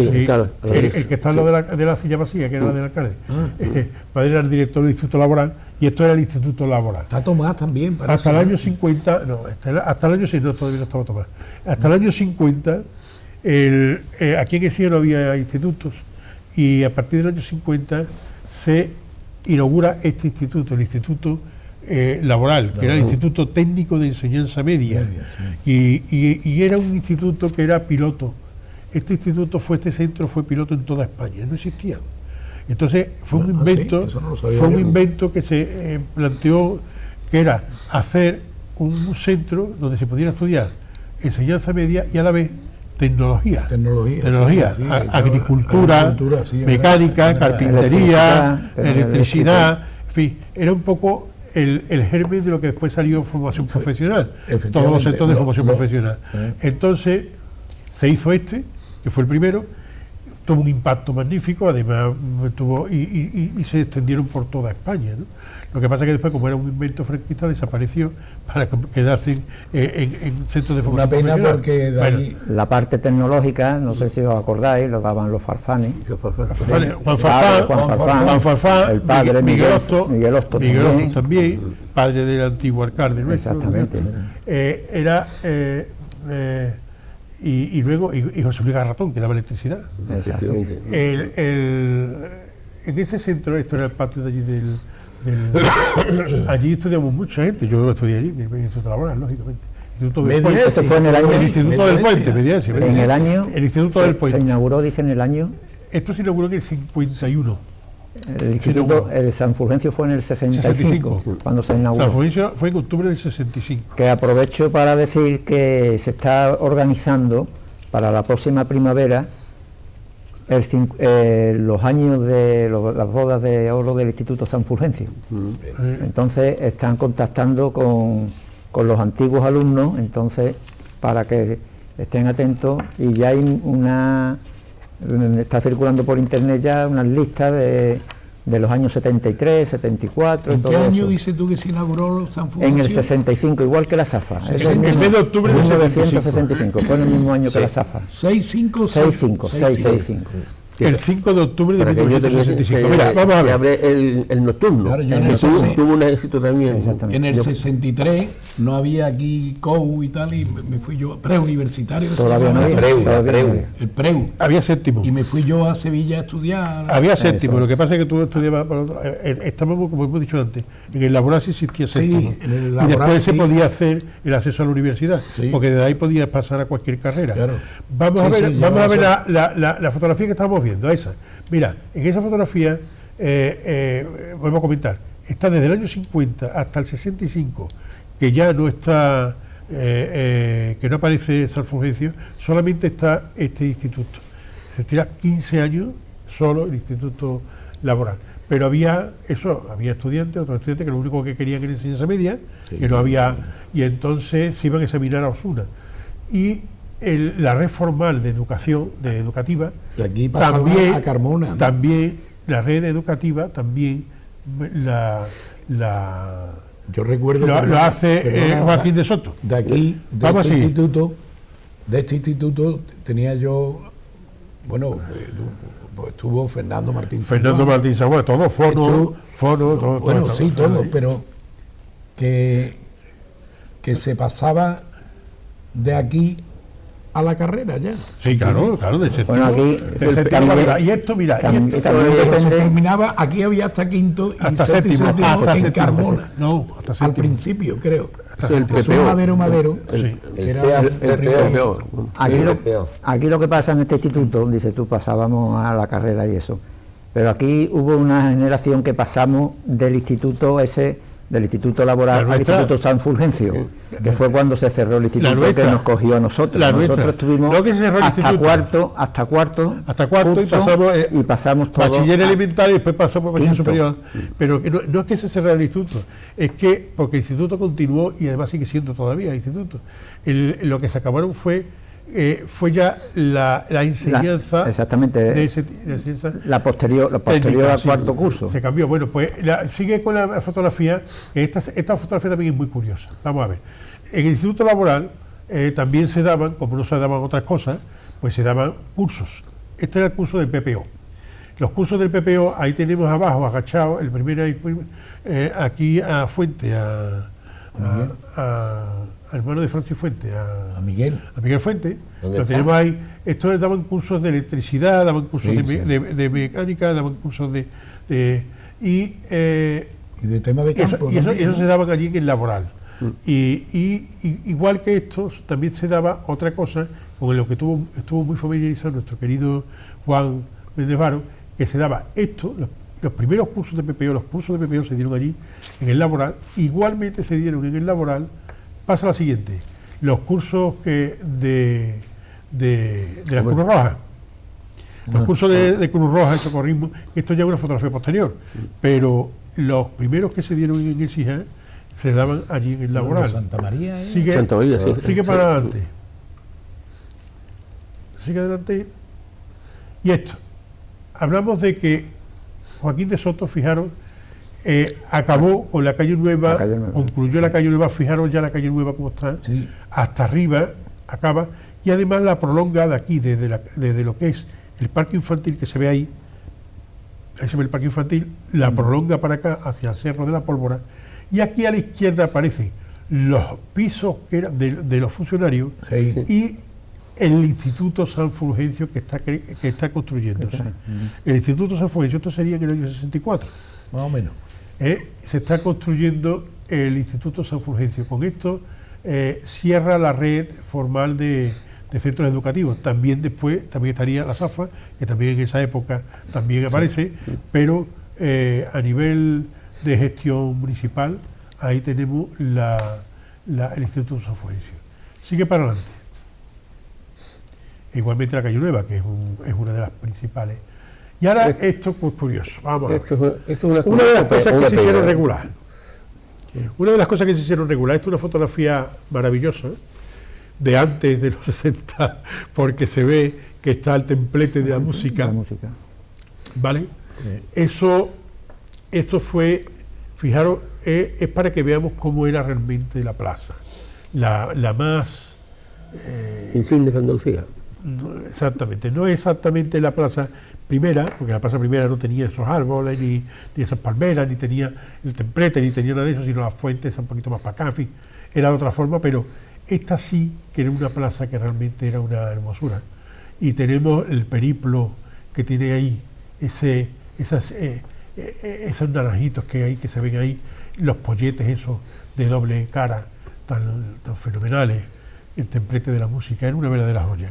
El que está al lado de la silla vacía, que era la del alcalde. Padre era el director del Instituto Laboral y esto era el Instituto Laboral. Está Tomás también, parece. Hasta el año 50, hasta el año 50, todavía no estaba Tomás. Hasta el año 50, aquí en Écija no había institutos, y a partir del año 50 se inaugura este instituto, el Instituto Laboral, que era el Instituto Técnico de Enseñanza Media, y era un instituto que era piloto. Este centro fue piloto en toda España, no existía. Entonces fue un invento, eso no lo sabía fue un yo. invento que se planteó, que era hacer un centro donde se pudiera estudiar enseñanza media y a la vez tecnología, sí, agricultura, sí, mecánica, verdad. carpintería, electricidad, en fin, era un poco el germen de lo que después salió formación profesional, todos los sectores de formación profesional. Entonces se hizo que fue el primero, tuvo un impacto magnífico, además tuvo y se extendieron por toda España, ¿no? Lo que pasa es que después, como era un invento franquista, desapareció para quedarse en centros de formación Una pena profesional. porque de ahí... La parte tecnológica, no sé si os acordáis, lo daban los Farfanes. Juan Farfán, el padre Miguel Hostos también, padre del antiguo alcalde nuestro. Exactamente. Y luego José Luis Garratón, que daba electricidad. Efectivamente. En ese centro, esto era el patio de allí allí estudiamos mucha gente, yo estudié allí, en el Instituto Laboral, lógicamente. Instituto del Puente. Ese fue en el año... El Instituto del Puente, Mediasia. En el año... El Instituto del Puente. Se inauguró, dice, en el año... Esto se inauguró en el 51. El Instituto, el San Fulgencio fue en el 65, cuando se inauguró. San Fulgencio fue en octubre del 65. Que aprovecho para decir que se está organizando para la próxima primavera los años de las bodas de oro del Instituto San Fulgencio. Entonces están contactando con los antiguos alumnos, entonces para que estén atentos, y ya hay está circulando por internet ya unas listas de los años 73, 74 ¿En y todo qué año eso. dices tú que se inauguró San Fulgencio? En el 65, igual que la SAFA. Es En el mes de octubre del 1965, fue en el mismo año que la SAFA. 665. El 5 de octubre de Para que yo 1965. Mira, vamos a ver. abre el nocturno. Claro, yo que en el tuvo un éxito también. Exactamente. En el 63 no había aquí COU y tal, y me fui yo, preuniversitario. Todavía no había. El PREU. Había séptimo. Y me fui yo a Sevilla a estudiar. Había séptimo, lo que pasa es que tú estudiabas, estábamos, como hemos dicho antes, en el laboral sí existía séptimo. en el Y laboral después se sí. podía hacer el acceso a la universidad, Sí. porque de ahí podías pasar a cualquier carrera. Claro. Vamos Sí, a ver, sí, vamos ya a ver va la fotografía que estamos viendo, esa. Mira, en esa fotografía, vuelvo a comentar, está desde el año 50 hasta el 65, que ya no está, que no aparece San Fulgencio, solamente está este instituto. Se tira 15 años solo el Instituto Laboral. Pero había estudiantes, otros estudiantes que lo único que querían era enseñanza media, que no había, y entonces se iban a examinar a Osuna. Y la red formal de educación, educativa, Y aquí pasaba también, a Carmona, ¿no? también la red educativa, también Yo recuerdo lo hace Joaquín de Soto. de aquí, Vamos así. de este instituto tenía yo, bueno, pues estuvo Fernando Martín Martín Saguá, todo, fono, todo. bueno, todo, sí, todo. todo, pero que se pasaba de aquí a la carrera ya. Sí, claro, de séptimo. Bueno, aquí De séptimo pasar. Y esto, mira, También Se depende- terminaba, aquí había hasta quinto y hasta sexto y séptimo, séptimo hasta en séptimo, Carmona. no, hasta Al séptimo. principio, creo. El Jesús PPO. Madero, Sí. que era el primero. Aquí lo que pasa en este instituto, dices tú, pasábamos a la carrera y eso, pero aquí hubo una generación que pasamos del instituto laboral al Instituto San Fulgencio, que fue cuando se cerró el instituto que nos cogió a nosotros. Nosotros estuvimos No que se cerró el hasta instituto. cuarto y pasamos todo bachiller a- elemental y después pasamos por bachiller quinto. superior. Pero que no es que se cerrara el instituto, es que porque el instituto continuó y además sigue siendo todavía el instituto. Lo que se acabaron fue ya la enseñanza exactamente, de la enseñanza la posterior técnica, al sí. cuarto curso. Se cambió. Bueno, pues sigue con la fotografía. Esta fotografía también es muy curiosa. Vamos a ver. En el Instituto Laboral también se daban, como no se daban otras cosas, pues se daban cursos. Este era el curso del PPO. Los cursos del PPO, ahí tenemos abajo, agachado, el primero aquí a Fuente, al hermano de Francis Fuente, A Miguel. a Miguel Fuente, ¿Dónde lo está? tenemos ahí. Estos daban cursos de electricidad, daban cursos Sí, de mecánica, daban cursos Y de tema de campo. y eso también, ¿no? se daban allí en el laboral. Y igual que estos, también se daba otra cosa con lo que estuvo muy familiarizado nuestro querido Juan Méndez Varo, que se daba esto, los primeros cursos de PPO, los cursos de PPO se dieron allí en el laboral, igualmente se dieron en el laboral. Pasa la siguiente, los cursos de la Cruz Roja, los cursos de Cruz Roja y socorrismo, esto ya es una fotografía posterior, pero los primeros que se dieron en Écija se daban allí en el laboral. Santa María, Santa María, sí. Sigue para adelante. Sigue adelante. Y esto, hablamos de que Joaquín de Soto, fijaros, acabó con la calle Nueva, concluyó la calle Nueva, fijaros ya la calle Nueva como está, sí, hasta arriba acaba, y además la prolonga de aquí, desde lo que es el parque infantil que se ve ahí se ve el parque infantil, la prolonga para acá hacia el Cerro de la Pólvora, y aquí a la izquierda aparecen los pisos que eran de los funcionarios, sí, y el Instituto San Fulgencio que está construyéndose. El Instituto San Fulgencio, esto sería en el año 64. más o menos. Se está construyendo el Instituto San Fulgencio. Con esto cierra la red formal de centros educativos. También después también estaría la SAFA, que también en esa época también aparece, pero a nivel de gestión municipal, ahí tenemos el Instituto San Fulgencio. Sigue para adelante. Igualmente la calle Nueva, que es una de las principales. Y ahora esto, pues curioso, vamos a ver. Esto es una de las cosas que se hicieron regular. Una de las cosas que se hicieron regular, esto es una fotografía maravillosa, de antes de los 60, porque se ve que está el templete de la música. ¿Vale? Esto fue, fijaros, es para que veamos cómo era realmente la plaza. La más... insignia de Andalucía. No, exactamente, no es exactamente la plaza primera, porque la plaza primera no tenía esos árboles, ni esas palmeras, ni tenía el templete, ni tenía nada de eso, sino las fuentes un poquito más para acá, en fin, era de otra forma, pero esta sí que era una plaza que realmente era una hermosura. Y tenemos el periplo que tiene ahí, esos naranjitos que hay, que se ven ahí, los polletes esos de doble cara, tan fenomenales, el templete de la música, era una verdadera joya.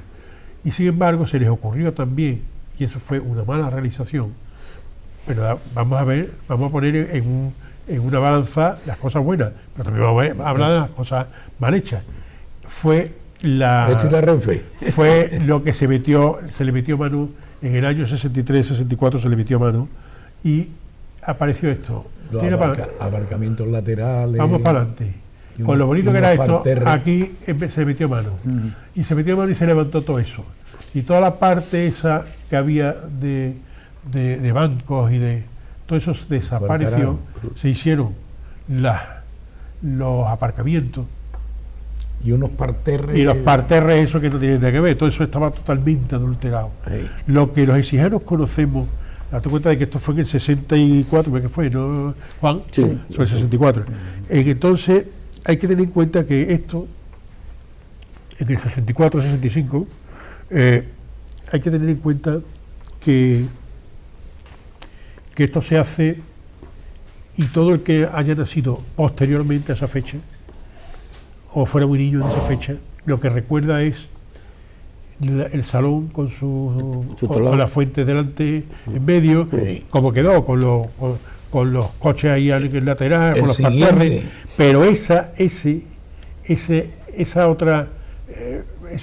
Y sin embargo se les ocurrió también, y eso fue una mala realización, pero vamos a poner en una balanza las cosas buenas, pero también vamos a hablar de las cosas mal hechas. Fue lo que se le metió mano en el año 63-64, se le metió mano y apareció esto. Los aparcamientos laterales. Vamos para adelante. Con lo bonito que era esto, aquí se metió mano. Y se metió mano y se levantó todo eso. Y toda la parte esa que había de bancos y de todo eso desapareció. Se hicieron los aparcamientos. Y unos parterres. Y los parterres, eso que no tiene nada que ver. Todo eso estaba totalmente adulterado. Lo que los exijanos conocemos, date cuenta de que esto fue en el 64, ¿qué fue, no, Juan? Sí. Fue el 64. Entonces, hay que tener en cuenta que esto, en el 64-65, hay que tener en cuenta que esto se hace, y todo el que haya nacido posteriormente a esa fecha, o fuera muy niño en esa fecha, lo que recuerda es el salón con la fuente delante, en medio, como quedó, con los coches ahí en el lateral, con los parterres, pero ese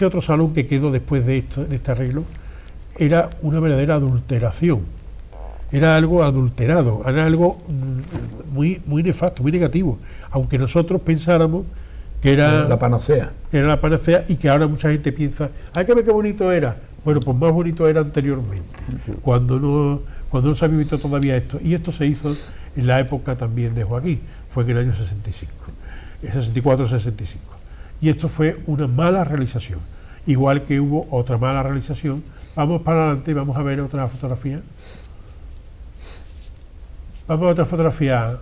otro salón que quedó después de este arreglo era una verdadera adulteración, era algo adulterado, era algo muy, muy nefasto, muy negativo, aunque nosotros pensáramos que era la panacea. Y que ahora mucha gente piensa, ¡ay, qué bonito era! Bueno, pues más bonito era anteriormente, cuando no se había visto todavía esto. Y esto se hizo en la época también de Joaquín, fue en el año 65, 64-65. Y esto fue una mala realización, igual que hubo otra mala realización. Vamos para adelante, vamos a ver otra fotografía. Vamos a otra fotografía.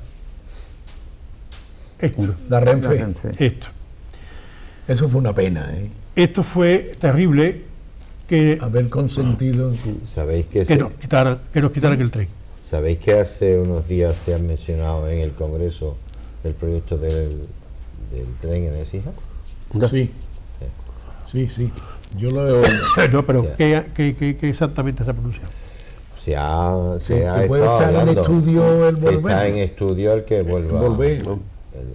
Esto. La Renfe. Esto. Eso fue una pena, Esto fue terrible, que haber consentido ¿Sabéis que nos quitaran el tren. ¿Sabéis que hace unos días se han mencionado en el Congreso el proyecto del tren en Écija? Sí. Yo lo he oído. No, pero ¿qué exactamente se ha pronunciado? se ha que puede estado estar en hablando, estudio el que volver. está en estudio el que vuelva.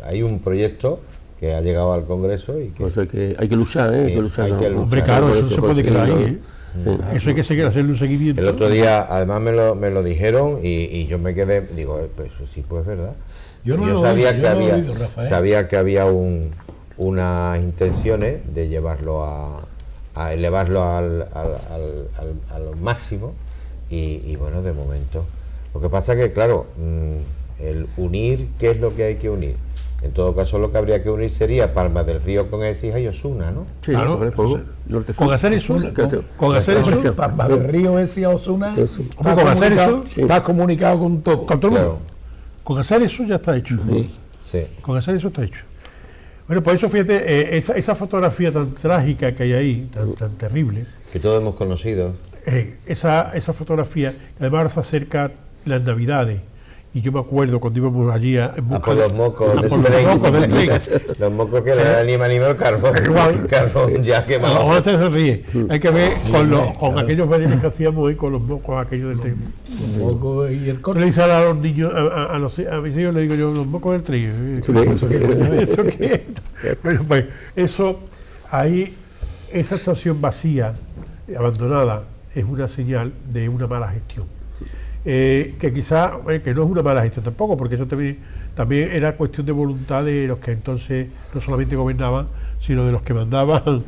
Hay un proyecto que ha llegado al Congreso y que, O sea que hay que luchar, ¿eh? Hay que luchar. hay que ¿no? Hombre, claro, eso no se puede quedar ahí, ¿eh? Eso hay que seguir hacerle un seguimiento. el otro día además me lo dijeron y yo me quedé, digo, pues sí, pues es verdad. Yo no lo sabía he oído, que yo no lo he había, oído, Rafael. sabía que había unas intenciones de llevarlo a elevarlo al máximo y bueno, de momento. Lo que pasa que, claro, el unir, ¿qué es lo que hay que unir? En todo caso, lo que habría que unir sería Palma del Río con Écija y Osuna, ¿no? Sí, Claro, con hacer eso, con hacer eso, Palma del Río, Écija, Osuna, hombre, con hacer eso, está comunicado con todo. con todo el Claro. mundo. Con hacer eso ya está hecho. Sí. Con hacer eso está hecho. Bueno, por eso fíjate, esa fotografía tan trágica que hay ahí, tan terrible, Que todos hemos conocido. esa fotografía, que además ahora se acerca las Navidades, y yo me acuerdo cuando íbamos allí en busca por los mocos por del los tren. mocos del tren. Los mocos que le dan anima el carbón. Carbón ya quemado. Ahora se ríe. Hay que ver con aquellos bailes que hacíamos ahí con los mocos aquellos del tren. Un poco y el Yo corte. le dice a los niños, a mis hijos le digo yo, los mocos del tren. ¿Eso qué? Bueno, pues eso, ahí, esa estación vacía, abandonada, es una señal de una mala gestión. Que quizá, que no es una mala gestión tampoco, porque eso también era cuestión de voluntad de los que entonces no solamente gobernaban, sino de los que mandaban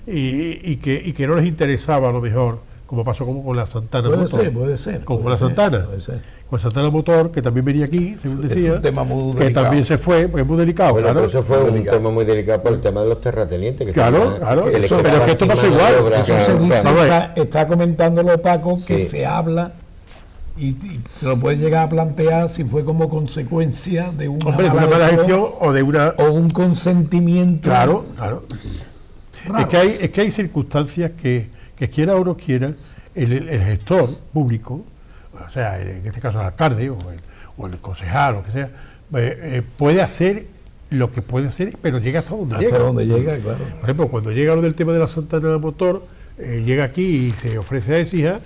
y que no les interesaba a lo mejor, como pasó como con la Santana Motor. Puede ser. Como con la Santana. Puede ser. Con Santana Motor, que también venía aquí, según decía, un tema muy que delicado. también se fue, porque es muy delicado, Bueno, claro. pero eso fue un tema muy delicado por el tema de los terratenientes. Que Claro, claro. se les Pero quedaba es que esto sin pasa mano de igual. obra. Eso se Claro, dice, claro. está comentándolo Paco, que Sí. se habla y te lo puedes llegar a plantear si fue como consecuencia de una Hombre, de una mala gestión o de una... o un consentimiento. Claro. Raro. Es que hay circunstancias que quiera o no quiera, el gestor público, o sea, en este caso el alcalde o el concejal, o que sea, puede hacer lo que puede hacer, pero llega hasta donde llega. Hasta donde llega, claro. Por ejemplo, cuando llega lo del tema de la Santana Motor, llega aquí y se ofrece a Écija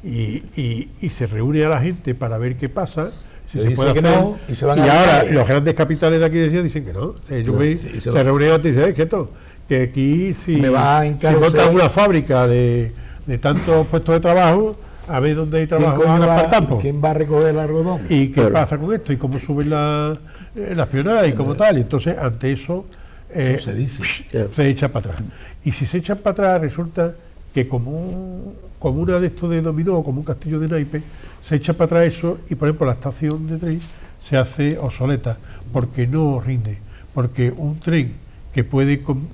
y se reúne a la gente para ver qué pasa, si Se se dice puede que hacer. no, y se van a ahora la calle. los grandes capitales de aquí dicen que no. O sea, se reúnen antes y dicen, que aquí si Me va a encarecer. montan una fábrica de tantos puestos de trabajo, a ver dónde hay trabajo van para el campo. ¿Quién va a recoger el algodón? ¿Y qué pasa con esto? ¿Y cómo suben las pionadas y como tal? Y entonces, ante eso, Eso se dice. se echa para atrás. Y si se echan para atrás, resulta que como una de estos de dominó, como un castillo de naipes, se echa para atrás eso y, por ejemplo, la estación de tren se hace obsoleta porque no rinde. Porque un tren que puede con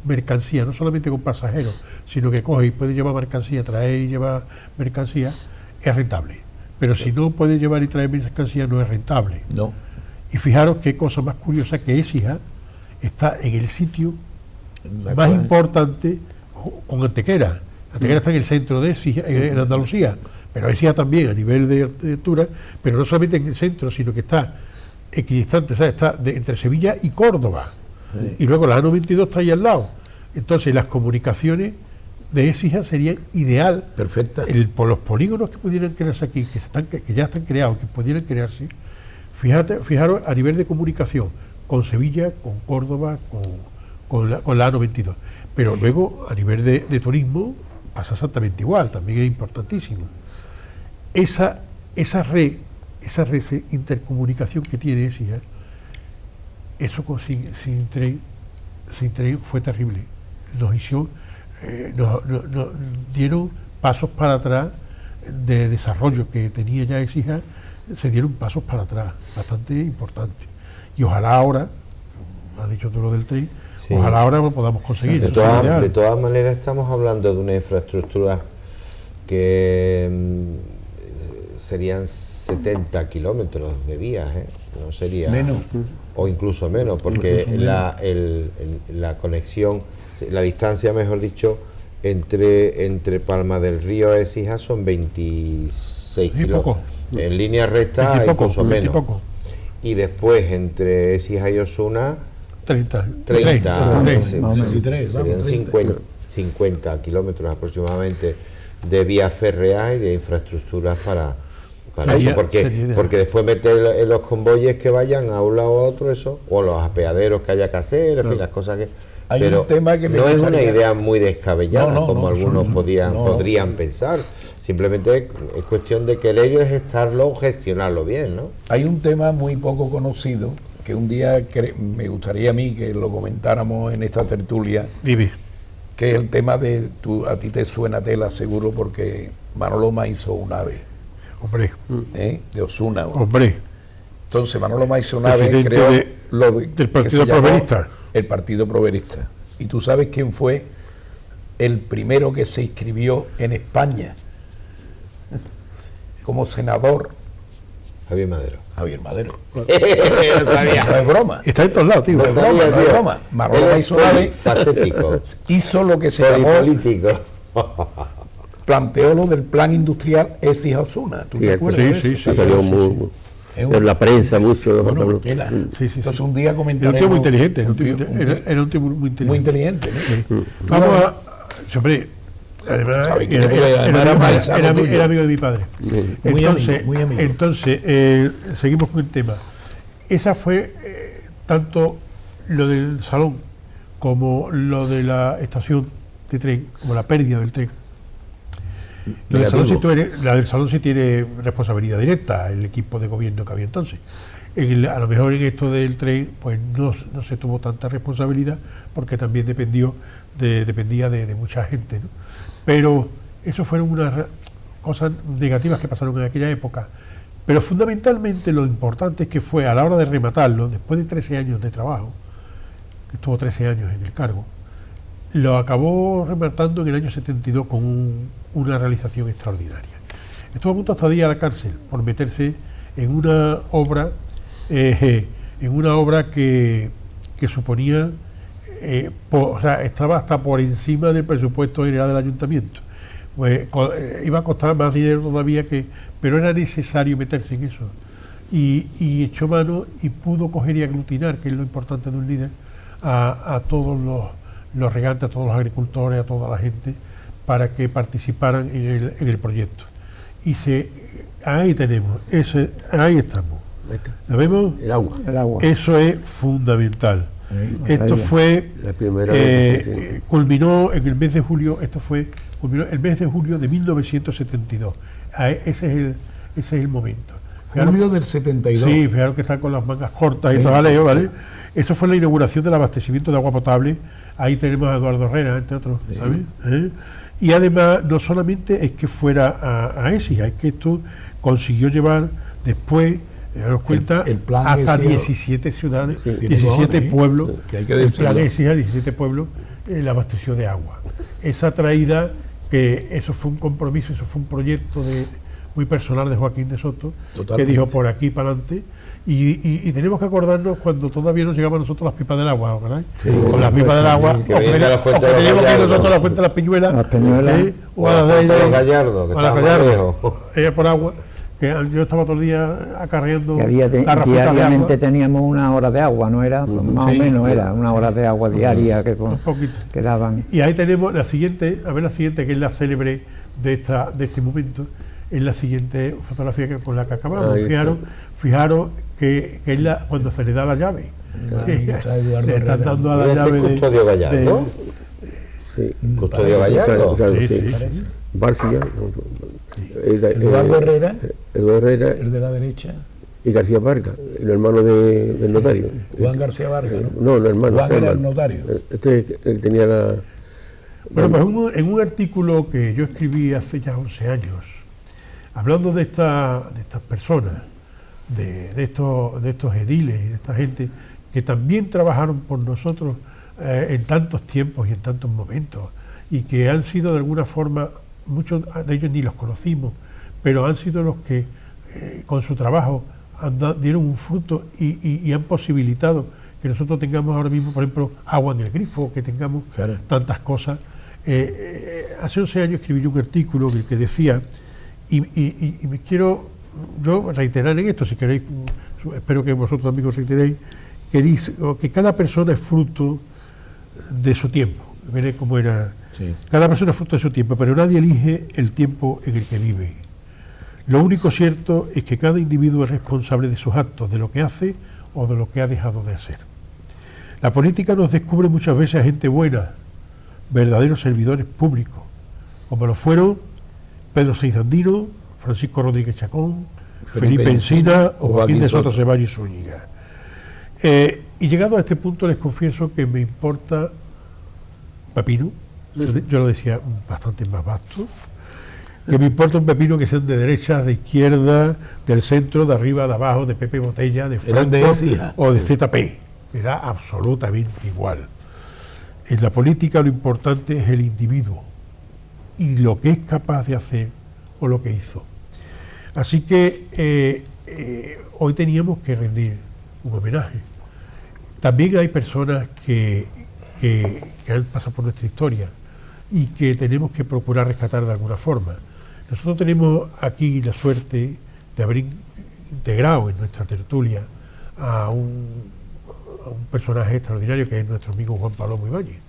mercancía, no solamente con pasajeros, sino que coge y puede llevar mercancía, traer y llevar mercancía, es rentable. Pero si no puede llevar y traer mercancía, no es rentable. No. Y fijaros qué cosa más curiosa, que Écija está en el sitio más importante con Antequera. Antequera está en el centro de Écija, de Andalucía, pero Écija también a nivel de altura, pero no solamente en el centro, sino que está equidistante, o sea, está entre Sevilla y Córdoba. Sí. Y luego la A92 está ahí al lado. Entonces las comunicaciones de Écija serían ideal. Perfecta. Por los polígonos que pudieran crearse aquí, que ya están creados, que pudieran crearse. Fijaros a nivel de comunicación con Sevilla, con Córdoba, con la A92. Pero luego a nivel de turismo pasa exactamente igual, también es importantísimo. Esa red de intercomunicación que tiene Écija, eso sin tren fue terrible. Nos dieron pasos para atrás de desarrollo que tenía ya Écija, se dieron pasos para atrás, bastante importantes. Y ojalá ahora, ha dicho tú lo del tren, sí. Ojalá ahora lo podamos conseguir. De todas maneras estamos hablando de una infraestructura que serían 70 kilómetros de vías, no sería menos o incluso menos, porque la conexión, la distancia, mejor dicho, entre Palma del Río a Écija son 26 kilómetros. En línea recta incluso menos. Y después entre Écija y Osuna 30 serían 50 kilómetros aproximadamente. de vías férreas y de infraestructuras para Sería- eso, porque después meter en los convoyes que vayan a un lado o a otro, eso, o los apeaderos que haya que hacer, en fin, las cosas que... Hay pero un tema que me no es una gustaría- idea muy descabellada, No, como algunos no, podrían pensar. Simplemente es cuestión de que el helio es estarlo, gestionarlo bien, ¿no? Hay un tema muy poco conocido que un día me gustaría a mí que lo comentáramos en esta tertulia, Dime. que es el tema de, a ti te suena Tela seguro porque Manolo Ma hizo un ave, Hombre, de Osuna. hombre. Entonces Manolo Ma hizo un ave, Presidente creo, del que Partido se llamó Proverista. El Partido Proverista. ¿Y tú sabes quién fue el primero que se inscribió en España como senador? Javier Madero. Javier Madero. Lo sabía. No es broma. Está en todos lados, tío. No es broma, no es broma. Manolo Ma hizo un ave, Facético. hizo lo que se llamó, Político. planteó lo del plan industrial Esis Osuna. ¿Tú te Cierto. acuerdas de Sí, eso? sí, Salió sí, muy, Es un- en la prensa mucho. Bueno, Tela. Sí, sí, sí. Entonces un día Era un comentaremos. tío muy inteligente. Era un tío, un tío era un tío muy inteligente. muy inteligente, ¿no? Vamos a... Hombre, además, ¿Sabe quién es? Además era paisano tuyo. era amigo de mi padre. Muy Entonces, amigo, muy amigo. entonces seguimos con el tema. Esa fue tanto lo del salón como lo de la estación de tren, como la pérdida del tren. Lo del salón la del salón sí tiene responsabilidad directa, el equipo de gobierno que había entonces. A lo mejor en esto del tren pues no se tuvo tanta responsabilidad porque también dependía de mucha gente, ¿no? Pero eso fueron unas cosas negativas que pasaron en aquella época. Pero fundamentalmente lo importante es que fue a la hora de rematarlo, después de 13 años de trabajo, que estuvo 13 años en el cargo, lo acabó rematando en el año 72 con una realización extraordinaria. Estuvo a punto hasta de ir a la cárcel por meterse en una obra que suponía, o sea, estaba hasta por encima del presupuesto general del ayuntamiento. Pues iba a costar más dinero todavía, pero era necesario meterse en eso. Y echó mano y pudo coger y aglutinar, que es lo importante de un líder, a todos los regantes, a todos los agricultores, a toda la gente, para que participaran en el proyecto. Y ahí tenemos, ahí estamos. ¿Lo vemos? El agua. El agua. Eso es fundamental. Esto fue, La primera vez que se- culminó en el mes de julio, culminó el mes de julio de 1972. Ese es el momento. Julio del 72. Sí, fijaros que están con las mangas cortas Sí. y todo jaleo, ¿vale? Eso fue la inauguración del abastecimiento de agua potable. Ahí tenemos a Eduardo Herrera, entre otros, ¿sabes? Y además, no solamente es que fuera a Écija, es que esto consiguió llevar después, daros cuenta, el plan hasta Écija, 17 ciudades, sí, 17 tiene pueblos, que hay que el plan decirlo. Écija, 17 pueblos, el abasteció de agua. Esa traída, que eso fue un compromiso, eso fue un proyecto muy personal de Joaquín de Soto, Totalmente. que dijo por aquí para adelante. Y tenemos que acordarnos cuando todavía nos llegaban a nosotros las pipas del agua, ¿verdad? Con las pipas del agua, Que venía a la fuente de los teníamos que ir Gallardos. nosotros a la fuente de las Piñuelas, Las Peñuelas. o a las de los Gallardos, que o a las estaban más Gallardos, lejos. por agua, que yo estaba todo el día acarreando Que había garrafotas de diariamente agua. teníamos una hora de agua, no era, más Sí. o menos era una hora de agua diaria que Un poquito. que daban. Y ahí tenemos la siguiente, que es la célebre de este momento, es la siguiente fotografía con la que acabamos. Ahí está. Fijaros que es cuando se le da la llave. Ahí está Eduardo Le están Herrera. dando a la Ese llave Custodio Gallardo. Sí. Custodio Gallardo. Claro, Sí, sí. sí. Bárcena, Eduardo Herrera, Eduardo Herrera el de la derecha, y García Vargas, el hermano del notario. Juan García Vargas, ¿no? No, el hermano. Juan este era el hermano. notario. Este que tenía la. Bueno, pues en un artículo que yo escribí hace ya 11 años, hablando de estas personas, de estos ediles y de esta gente que también trabajaron por nosotros en tantos tiempos y en tantos momentos, y que han sido de alguna forma, muchos de ellos ni los conocimos, pero han sido los que con su trabajo dieron un fruto y han posibilitado que nosotros tengamos ahora mismo, por ejemplo, agua en el grifo, que tengamos Claro. tantas cosas. Hace 11 años escribí yo un artículo que decía, y me quiero yo reiterar en esto, si queréis, espero que vosotros también os reiteréis, que dice que cada persona es fruto de su tiempo. Veré cómo era. Sí. Cada persona es fruto de su tiempo, pero nadie elige el tiempo en el que vive. Lo único cierto es que cada individuo es responsable de sus actos, de lo que hace o de lo que ha dejado de hacer. La política nos descubre muchas veces a gente buena, verdaderos servidores públicos, como lo fueron Pedro Saiz Andino, Francisco Rodríguez Chacón, Felipe Encina o Joaquín de Soto Ceballos y Zúñiga. Y llegado a este punto les confieso que me importa pepino, yo lo decía bastante más vasto, que me importa un pepino que sean de derecha, de izquierda, del centro, de arriba, de abajo, de Pepe Botella, de Franco o de ZP. Me da absolutamente igual. En la política lo importante es el individuo y lo que es capaz de hacer o lo que hizo. Así que hoy teníamos que rendir un homenaje. También hay personas que han pasado por nuestra historia y que tenemos que procurar rescatar de alguna forma. Nosotros tenemos aquí la suerte de haber integrado en nuestra tertulia a un personaje extraordinario que es nuestro amigo Juan Palomo Ibáñez.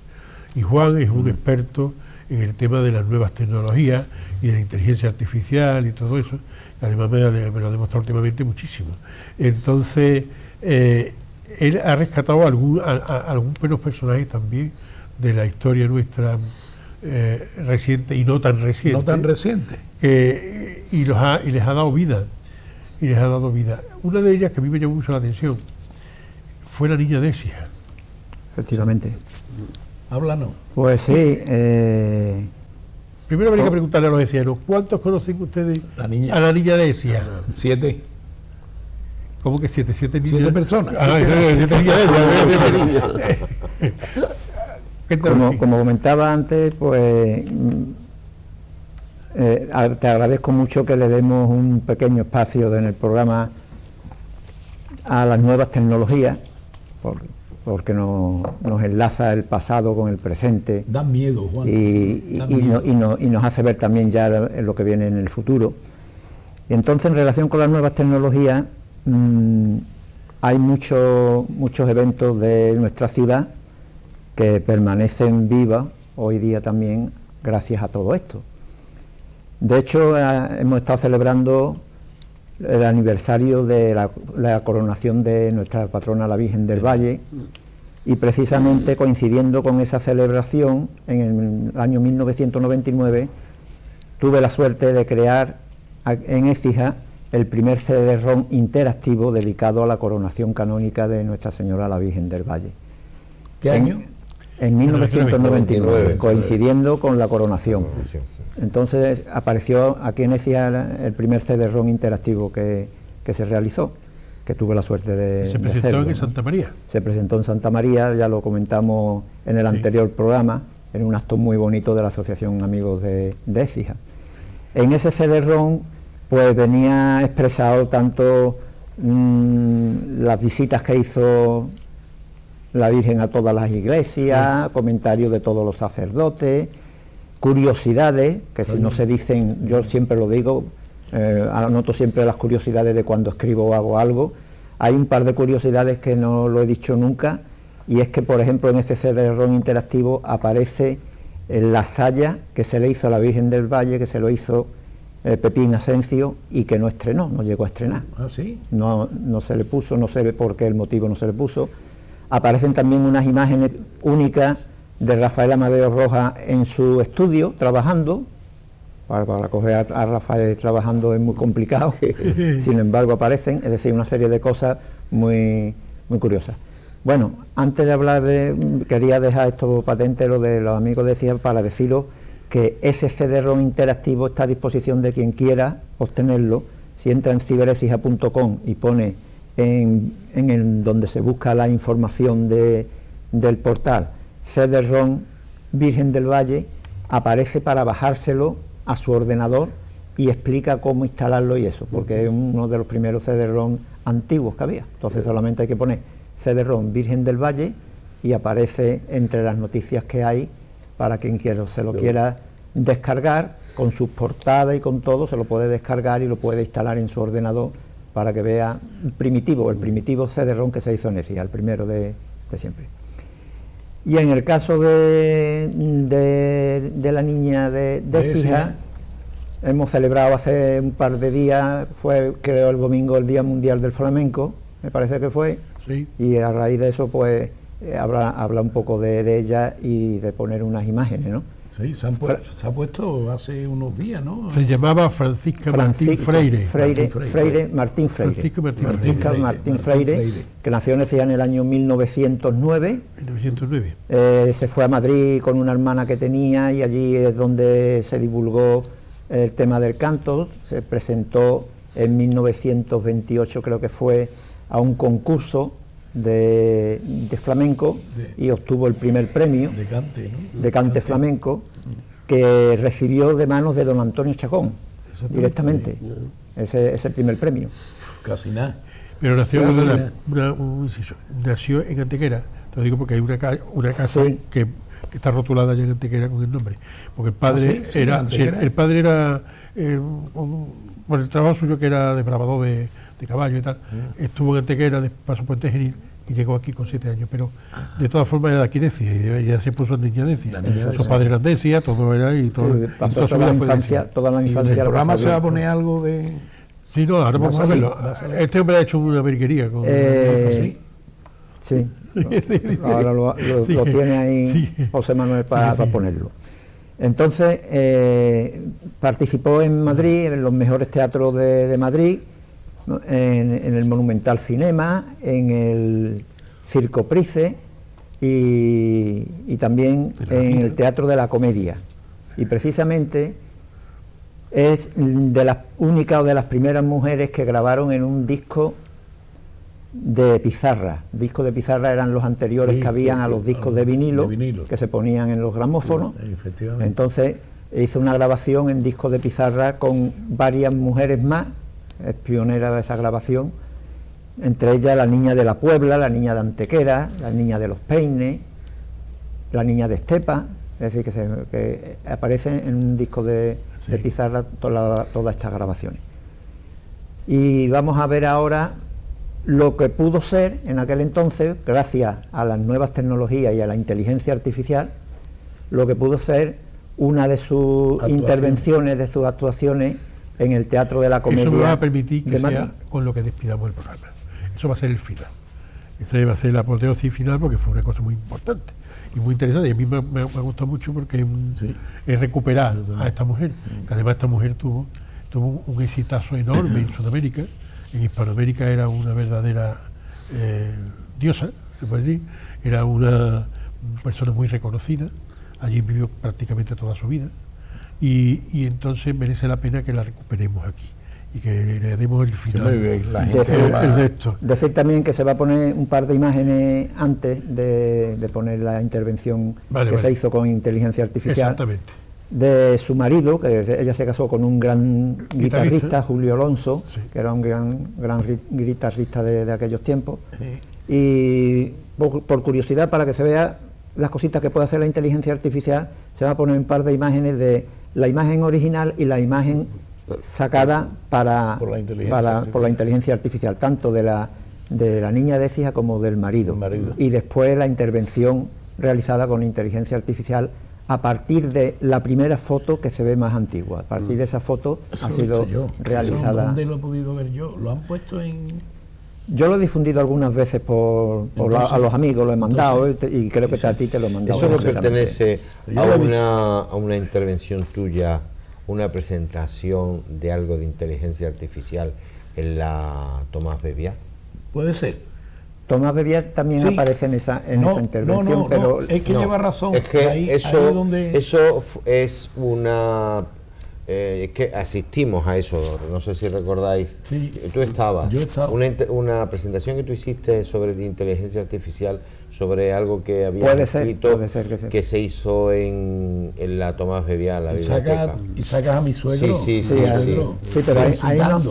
Y Juan es un experto en el tema de las nuevas tecnologías y de la inteligencia artificial y todo eso, que además me lo ha demostrado últimamente muchísimo. Entonces, él ha rescatado algunos personajes también de la historia nuestra reciente y no tan reciente. No tan reciente. Y les ha dado vida. Y les ha dado vida. Una de ellas que a mí me llamó mucho la atención fue la niña de Écija. Efectivamente. Háblanos. Pues sí. Primero habría que preguntarle a los ecianos, ¿cuántos conocen ustedes a la niña de Écija? 7. ¿Cómo que 7? 7 niñas. 7 personas. Ah, 7 niñas de Écija. Como comentaba antes, pues te agradezco mucho que le demos un pequeño espacio en el programa a las nuevas tecnologías, porque nos enlaza el pasado con el presente. Dan miedo, Juan. Y nos hace ver también ya lo que viene en el futuro. Y entonces, en relación con las nuevas tecnologías, hay muchos eventos de nuestra ciudad que permanecen vivas hoy día también gracias a todo esto. De hecho, hemos estado celebrando el aniversario de la coronación de nuestra patrona, la Virgen del Valle, y precisamente coincidiendo con esa celebración, en el año 1999, tuve la suerte de crear en Écija el primer CD-ROM interactivo dedicado a la coronación canónica de Nuestra Señora la Virgen del Valle. ¿Qué año? En 1999, coincidiendo con la coronación. Entonces apareció aquí en Écija el primer CD-ROM interactivo que se realizó, que tuve la suerte de ¿Se presentó hacerlo, en Santa María? Se presentó en Santa María, ya lo comentamos en el anterior programa, en un acto muy bonito de la Asociación Amigos de Écija. En ese CD-ROM pues venía expresado tanto las visitas que hizo la Virgen a todas las iglesias, comentarios de todos los sacerdotes, curiosidades, que si no se dicen, yo siempre lo digo, anoto siempre las curiosidades de cuando escribo o hago algo. Hay un par de curiosidades que no lo he dicho nunca, y es que, por ejemplo, en este CD-ROM interactivo aparece la saya que se le hizo a la Virgen del Valle, que se lo hizo Pepín Asencio, y que no estrenó, no llegó a estrenar. ¿Ah, sí? No se le puso, no sé por qué el motivo no se le puso. Aparecen también unas imágenes únicas de Rafael Amadeo Rojas en su estudio, trabajando. Para coger a Rafael trabajando es muy complicado, sin embargo aparecen, es decir, una serie de cosas muy, muy curiosas. Bueno, antes de hablar quería dejar esto patente, lo de los amigos de Écija, para deciros que ese CD-ROM interactivo está a disposición de quien quiera obtenerlo. Si entra en ciberecija.com y pone en donde se busca la información del portal CD-ROM Virgen del Valle, aparece para bajárselo a su ordenador y explica cómo instalarlo y eso, porque es uno de los primeros CD-ROM antiguos que había. Entonces solamente hay que poner CD-ROM Virgen del Valle y aparece entre las noticias que hay para quien se lo quiera descargar, con sus portadas y con todo, se lo puede descargar y lo puede instalar en su ordenador para que vea el primitivo CD-ROM que se hizo en Écija, el primero de siempre. Y en el caso de la niña de Écija, hemos celebrado hace un par de días, fue creo el domingo el Día Mundial del Flamenco, me parece que fue, sí. Y a raíz de eso pues habla un poco de ella y de poner unas imágenes, ¿no? Sí, se ha puesto hace unos días, ¿no? Se llamaba Francisca Martín Freire. Martín Freire, Martín Freire, que nació en Écija en el año 1909. 1909. Se fue a Madrid con una hermana que tenía y allí es donde se divulgó el tema del canto. Se presentó en 1928, creo que fue, a un concurso de flamenco y obtuvo el primer premio de cante flamenco, que recibió de manos de don Antonio Chacón directamente ese primer premio. Casi nada. Pero nació nació en Antequera, te lo digo porque hay una casa sí. que está rotulada allá en Antequera con el nombre, porque el padre era por el trabajo suyo, que era desbravador de caballo y tal, estuvo en Antequera, pasó por Puente y llegó aquí con 7 años, pero de todas formas era de aquí de Écija, y ella se puso en niña de Écija, su padre era de Écija, todo era, y todo, sí, toda la infancia. ¿El programa se va a poner algo de...? Sí, no, ahora vamos a verlo. Este hombre ha hecho una virguería con sí, ahora lo tiene ahí José Manuel para ponerlo. Entonces, participó en Madrid, en los mejores teatros de Madrid, en el Monumental Cinema, en el Circo Price y también en el Teatro de la Comedia. Y precisamente es de las únicas o de las primeras mujeres que grabaron en un disco de pizarra. Discos de pizarra eran los anteriores que habían a los discos de vinilo que se ponían en los gramófonos. Entonces hizo una grabación en discos de pizarra con varias mujeres más, es pionera de esa grabación, entre ellas la niña de la Puebla, la niña de Antequera, la niña de los Peines, la niña de Estepa, es decir, que aparecen en un disco de pizarra todas estas grabaciones. Y vamos a ver ahora lo que pudo ser en aquel entonces, gracias a las nuevas tecnologías y a la inteligencia artificial, lo que pudo ser una de sus intervenciones, de sus actuaciones en el Teatro de la Comedia. Eso me va a permitir que sea con lo que despidamos el programa. Eso va a ser el final. Eso va a ser la apoteosis final, porque fue una cosa muy importante y muy interesante, y a mí me ha gustado mucho porque es recuperar a esta mujer, que además esta mujer tuvo un exitazo enorme en Sudamérica. En Hispanoamérica era una verdadera diosa, se puede decir, era una persona muy reconocida, allí vivió prácticamente toda su vida, y entonces merece la pena que la recuperemos aquí y que le demos el final. Decir también que se va a poner un par de imágenes antes de poner la intervención se hizo con inteligencia artificial. Exactamente. De su marido, que ella se casó con un gran guitarrista, Julio Alonso, que era un gran guitarrista de aquellos tiempos. Y por curiosidad, para que se vea las cositas que puede hacer la inteligencia artificial, se va a poner un par de imágenes de la imagen original y la imagen sacada por la inteligencia artificial, tanto de la niña de Écija como del marido. Y después la intervención realizada con inteligencia artificial a partir de la primera foto, que se ve más antigua. A partir de esa foto ha sido realizada. ¿Dónde lo he podido ver yo? ¿Lo han puesto en...? Yo lo he difundido algunas veces a los amigos, lo he mandado, y creo que a ti te lo he mandado. ¿Eso no pertenece a una intervención tuya, una presentación de algo de inteligencia artificial en la Tomás Bebiá? Puede ser. Tomás Bebiá también aparece en esa intervención, pero es que lleva razón. Es que ahí donde... eso es una... es que asistimos a eso, no sé si recordáis. Sí, tú estabas. Yo estaba. Una presentación que tú hiciste sobre inteligencia artificial, sobre algo que había escrito, que se hizo en la Tomás Bebiá, la biblioteca. Y sacas a mi suegro. Sí, pero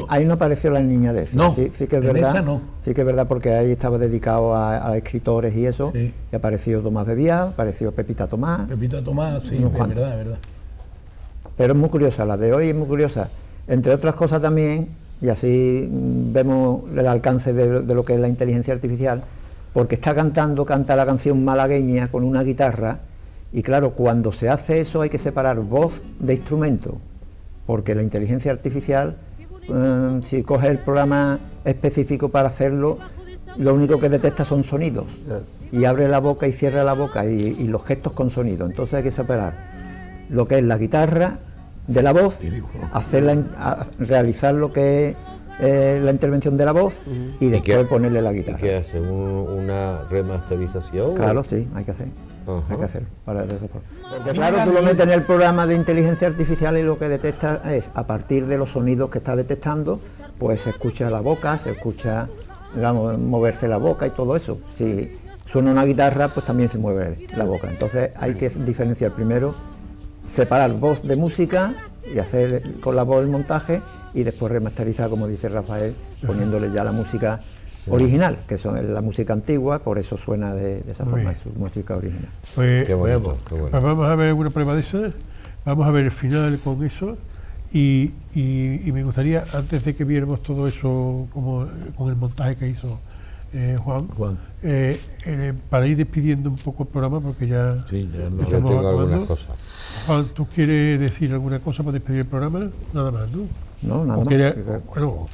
ahí no apareció la niña de esa. No, sí que es verdad. Esa no. Sí que es verdad, porque ahí estaba dedicado a escritores y eso. Y apareció Tomás Bebiá, apareció Pepita Tomás. Pepita Tomás, sí, es verdad. Pero es muy curiosa, la de hoy es muy curiosa, entre otras cosas también, y así vemos el alcance de lo que es la inteligencia artificial, porque canta la canción malagueña con una guitarra, y claro, cuando se hace eso hay que separar voz de instrumento, porque la inteligencia artificial, si coge el programa específico para hacerlo, lo único que detecta son sonidos, y abre la boca y cierra la boca, y los gestos con sonido. Entonces hay que separar lo que es la guitarra de la voz, realizar lo que es la intervención de la voz, y después ponerle la guitarra. ¿Y qué hace? ¿Una remasterización? Claro, sí, hay que hacer. Hay que hacer para eso. Porque claro, tú lo metes en el programa de inteligencia artificial y lo que detecta es, a partir de los sonidos que está detectando, pues se escucha la boca, se escucha moverse la boca y todo eso. Si suena una guitarra, pues también se mueve la boca. Entonces hay que diferenciar primero, separar voz de música y hacer con la voz el montaje, y después remasterizar, como dice Rafael, poniéndole ya la música original, que son la música antigua, por eso suena de esa forma, es su música original. Pues, qué bueno. Pues vamos a ver una prueba de esa, vamos a ver el final con eso, y me gustaría, antes de que viéramos todo eso como con el montaje que hizo Juan. Para ir despidiendo un poco el programa, porque ya no estamos tengo acabando. algunas cosas. Juan, ¿tú quieres decir alguna cosa para despedir el programa? Nada más, ¿no? No, nada más. Bueno,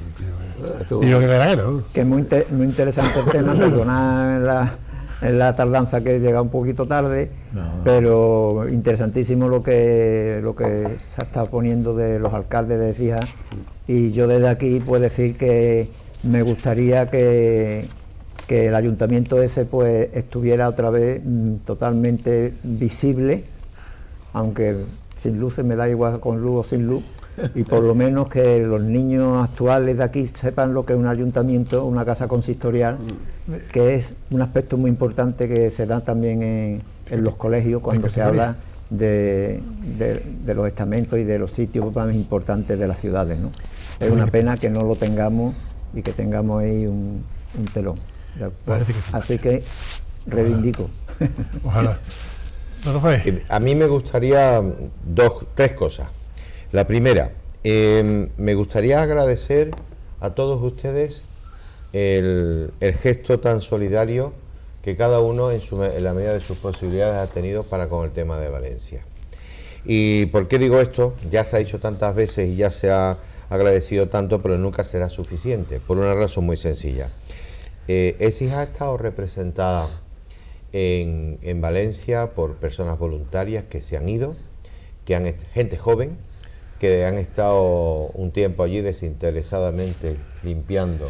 y lo que le da gana, ¿no? Que es muy interesante el tema, perdonad la tardanza, que llega un poquito tarde, pero interesantísimo lo que se ha estado poniendo de los alcaldes de Écija, y yo desde aquí puedo decir que me gustaría que el ayuntamiento ese pues estuviera otra vez totalmente visible, aunque sin luces me da igual, con luz o sin luz, y por lo menos que los niños actuales de aquí sepan lo que es un ayuntamiento, una casa consistorial, que es un aspecto muy importante que se da también en los colegios cuando se habla de los estamentos y de los sitios más importantes de las ciudades, ¿no? Es una pena que no lo tengamos y que tengamos ahí un telón. Así que reivindico. Ojalá. A mí me gustaría tres cosas. La primera, me gustaría agradecer a todos ustedes el gesto tan solidario que cada uno en la medida de sus posibilidades ha tenido para con el tema de Valencia. ¿Y por qué digo esto? Ya se ha dicho tantas veces y ya se ha agradecido tanto, pero nunca será suficiente, por una razón muy sencilla. Écija ha estado representada en Valencia por personas voluntarias que se han ido, gente joven, que han estado un tiempo allí desinteresadamente limpiando,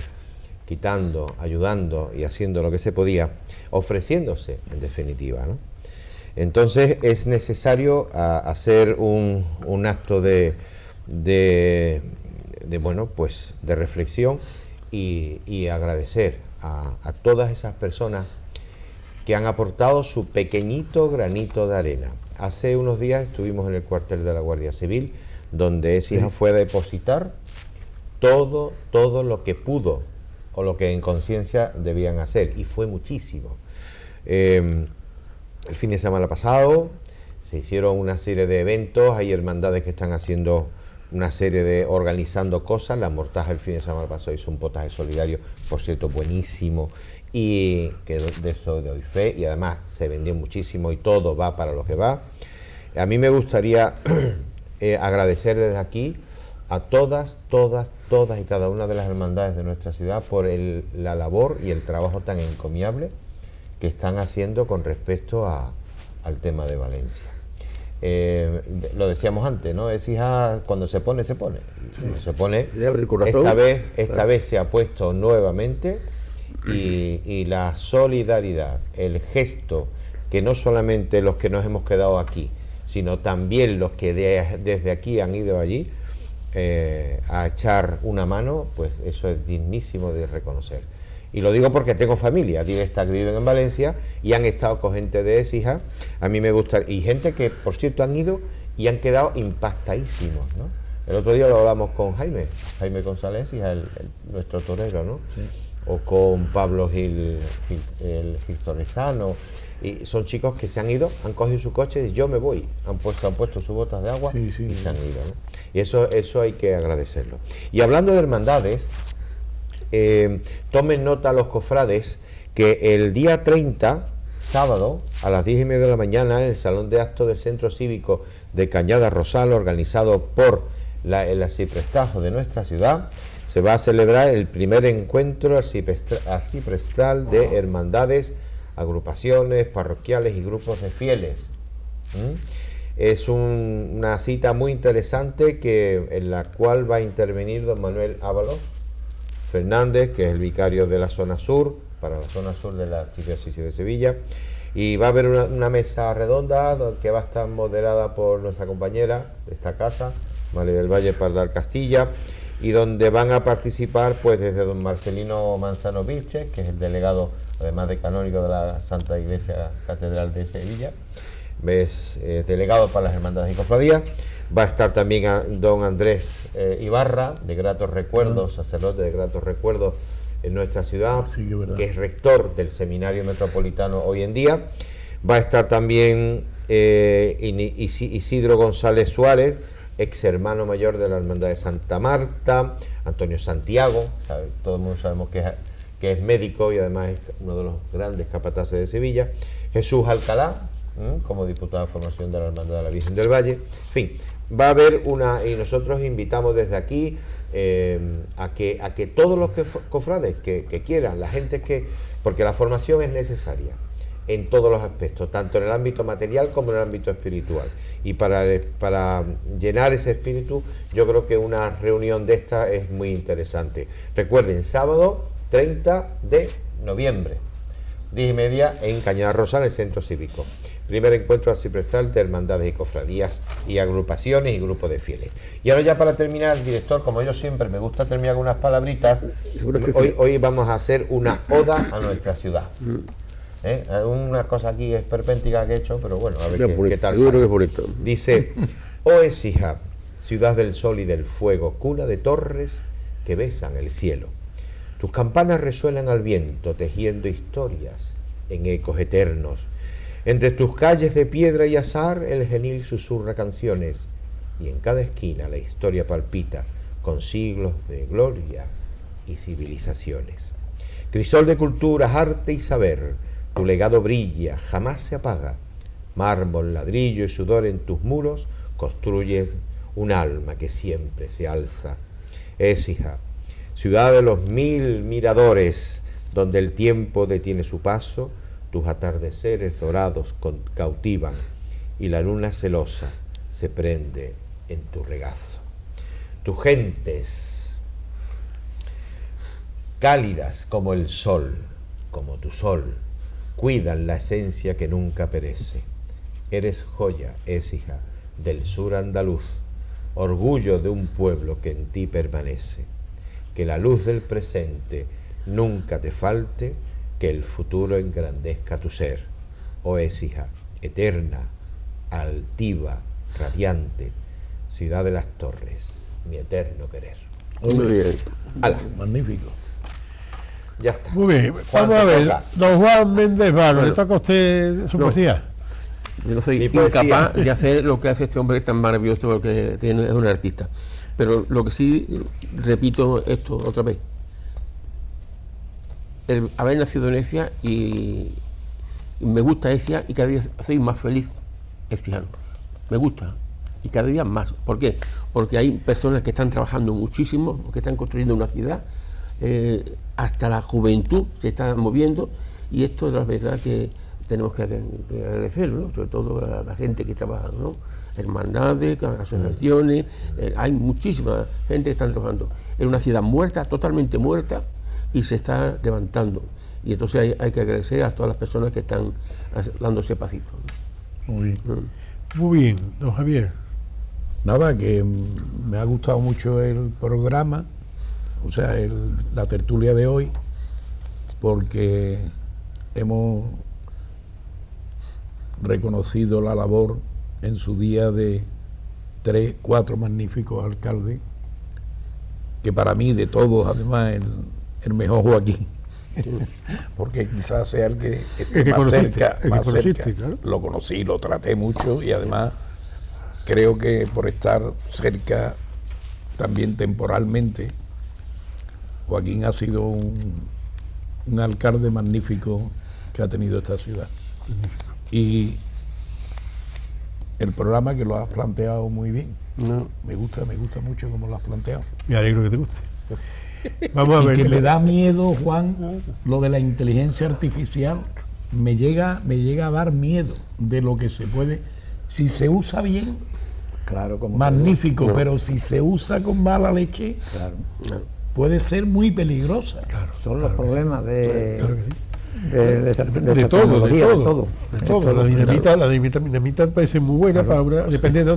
quitando, ayudando y haciendo lo que se podía, ofreciéndose en definitiva, ¿no? Entonces es necesario hacer un acto de reflexión y agradecer a todas esas personas que han aportado su pequeñito granito de arena. Hace unos días estuvimos en el cuartel de la Guardia Civil, donde Écija fue a depositar todo lo que pudo o lo que en conciencia debían hacer, y fue muchísimo. El fin de semana pasado se hicieron una serie de eventos, hay hermandades que están haciendo una serie organizando cosas. La Mortaja el fin de semana pasado hizo un potaje solidario, por cierto, buenísimo, y que de eso doy fe, y además se vendió muchísimo y todo va para lo que va. A mí me gustaría agradecer desde aquí a todas y cada una de las hermandades de nuestra ciudad por la labor y el trabajo tan encomiable que están haciendo con respecto al tema de Valencia. Lo decíamos antes, ¿no? Écija, cuando se pone, se pone. Cuando se pone, esta vez se ha puesto nuevamente, y la solidaridad, el gesto, que no solamente los que nos hemos quedado aquí, sino también los que desde aquí han ido allí a echar una mano, pues eso es dignísimo de reconocer. Y lo digo porque tengo familia directa que viven en Valencia y han estado con gente de Écija. A mí me gusta, y gente que, por cierto, han ido y han quedado impactadísimos, ¿no? El otro día lo hablamos con Jaime González, nuestro torero, ¿no? Sí. O con Pablo Gil, el Torresano. Y son chicos que se han ido, han cogido su coche y yo me voy, han puesto sus botas de agua y se han ido, ¿no? Y eso hay que agradecerlo. Y hablando de hermandades, tomen nota los cofrades que el día 30, sábado, a las 10:30 de la mañana, en el Salón de Actos del Centro Cívico de Cañada Rosal, organizado por el arciprestazgo de nuestra ciudad, se va a celebrar el primer encuentro arciprestral de hermandades, agrupaciones parroquiales y grupos de fieles. Es una cita muy interesante en la cual va a intervenir don Manuel Ábalos Fernández, que es el vicario de la zona sur, para la zona sur de la Archidiócesis de Sevilla, y va a haber una mesa redonda que va a estar moderada por nuestra compañera de esta casa, María del Valle Pardal Castilla, y donde van a participar pues desde don Marcelino Manzano Vilches, que es el delegado, además de canónigo de la Santa Iglesia Catedral de Sevilla, es delegado para las hermandades y cofradías. Va a estar también don Andrés Ibarra, de Gratos Recuerdos, sacerdote de Gratos Recuerdos en nuestra ciudad, sí, que es rector del Seminario Metropolitano hoy en día. Va a estar también Isidro González Suárez, ex hermano mayor de la Hermandad de Santa Marta, Antonio Santiago, todo el mundo sabemos que es médico y además es uno de los grandes capataces de Sevilla, Jesús Alcalá, como diputado de formación de la Hermandad de la Virgen del Valle. En fin, va a haber y nosotros invitamos desde aquí a que todos los cofrades que quieran, la gente porque la formación es necesaria en todos los aspectos, tanto en el ámbito material como en el ámbito espiritual, y para llenar ese espíritu yo creo que una reunión de esta es muy interesante. Recuerden, sábado 30 de noviembre, 10:30 en Cañada Rosal, en el Centro Cívico. Primer encuentro arciprestral de hermandades y cofradías y agrupaciones y grupos de fieles. Y ahora ya para terminar, director, como yo siempre me gusta terminar con unas palabritas, hoy vamos a hacer una oda a nuestra ciudad. Una cosa aquí esperpéntica que he hecho, pero bueno, a ver qué tal. Seguro que es bonito. Dice: oh Écija, ciudad del sol y del fuego, cuna de torres que besan el cielo. Tus campanas resuenan al viento, tejiendo historias en ecos eternos. Entre tus calles de piedra y azar el genil susurra canciones, y en cada esquina la historia palpita con siglos de gloria y civilizaciones. Crisol de culturas, arte y saber, tu legado brilla, jamás se apaga. Mármol, ladrillo y sudor en tus muros construyen un alma que siempre se alza. Écija, ciudad de los 1000 miradores, donde el tiempo detiene su paso, tus atardeceres dorados cautivan y la luna celosa se prende en tu regazo. Tus gentes, cálidas como el sol, como tu sol, cuidan la esencia que nunca perece. Eres joya, Écija, del sur andaluz, orgullo de un pueblo que en ti permanece. Que la luz del presente nunca te falte, que el futuro engrandezca tu ser. Oh Écija, eterna, altiva, radiante, ciudad de las torres, mi eterno querer. Muy bien. ¡Hala! Magnífico. Ya está. Muy bien, vamos a ver, don Juan Méndez Varo, ¿le toca a usted su poesía? Yo no soy incapaz de hacer lo que hace este hombre tan maravilloso, porque es un artista. Pero lo que sí, repito esto otra vez, el haber nacido en Écija y me gusta Écija y cada día soy más feliz écijano. Me gusta y cada día más. ¿Por qué? Porque hay personas que están trabajando muchísimo, que están construyendo una ciudad, hasta la juventud se está moviendo, y esto es la verdad que tenemos que agradecerlo, ¿no? Sobre todo a la gente que trabaja, ¿no? Hermandades, asociaciones, hay muchísima gente que está trabajando. Es una ciudad muerta, totalmente muerta, y se está levantando. Y entonces hay que agradecer a todas las personas que están dando ese pasito, ¿no? Muy bien. Muy bien, don Javier. Nada, que me ha gustado mucho el programa, o sea, la tertulia de hoy, porque hemos reconocido la labor en su día de 3, 4 magníficos alcaldes, que para mí de todos además el mejor Joaquín, porque quizás sea el que esté más cerca, claro. Lo conocí, lo traté mucho y además creo que por estar cerca también temporalmente, Joaquín ha sido un alcalde magnífico que ha tenido esta ciudad. Y el programa que lo has planteado muy bien. No. Me gusta mucho cómo lo has planteado. Me alegro que te guste. Vamos a Y ver. que me da miedo, Juan, lo de la inteligencia artificial. Me llega a dar miedo de lo que se puede. Si se usa bien, Claro, como magnífico, No. pero si se usa con mala leche, claro. puede ser muy peligrosa. Claro, Son los problemas de, claro que sí. de esta De todo, tecnología, de de todo. La dinamita parece muy buena para una, depende de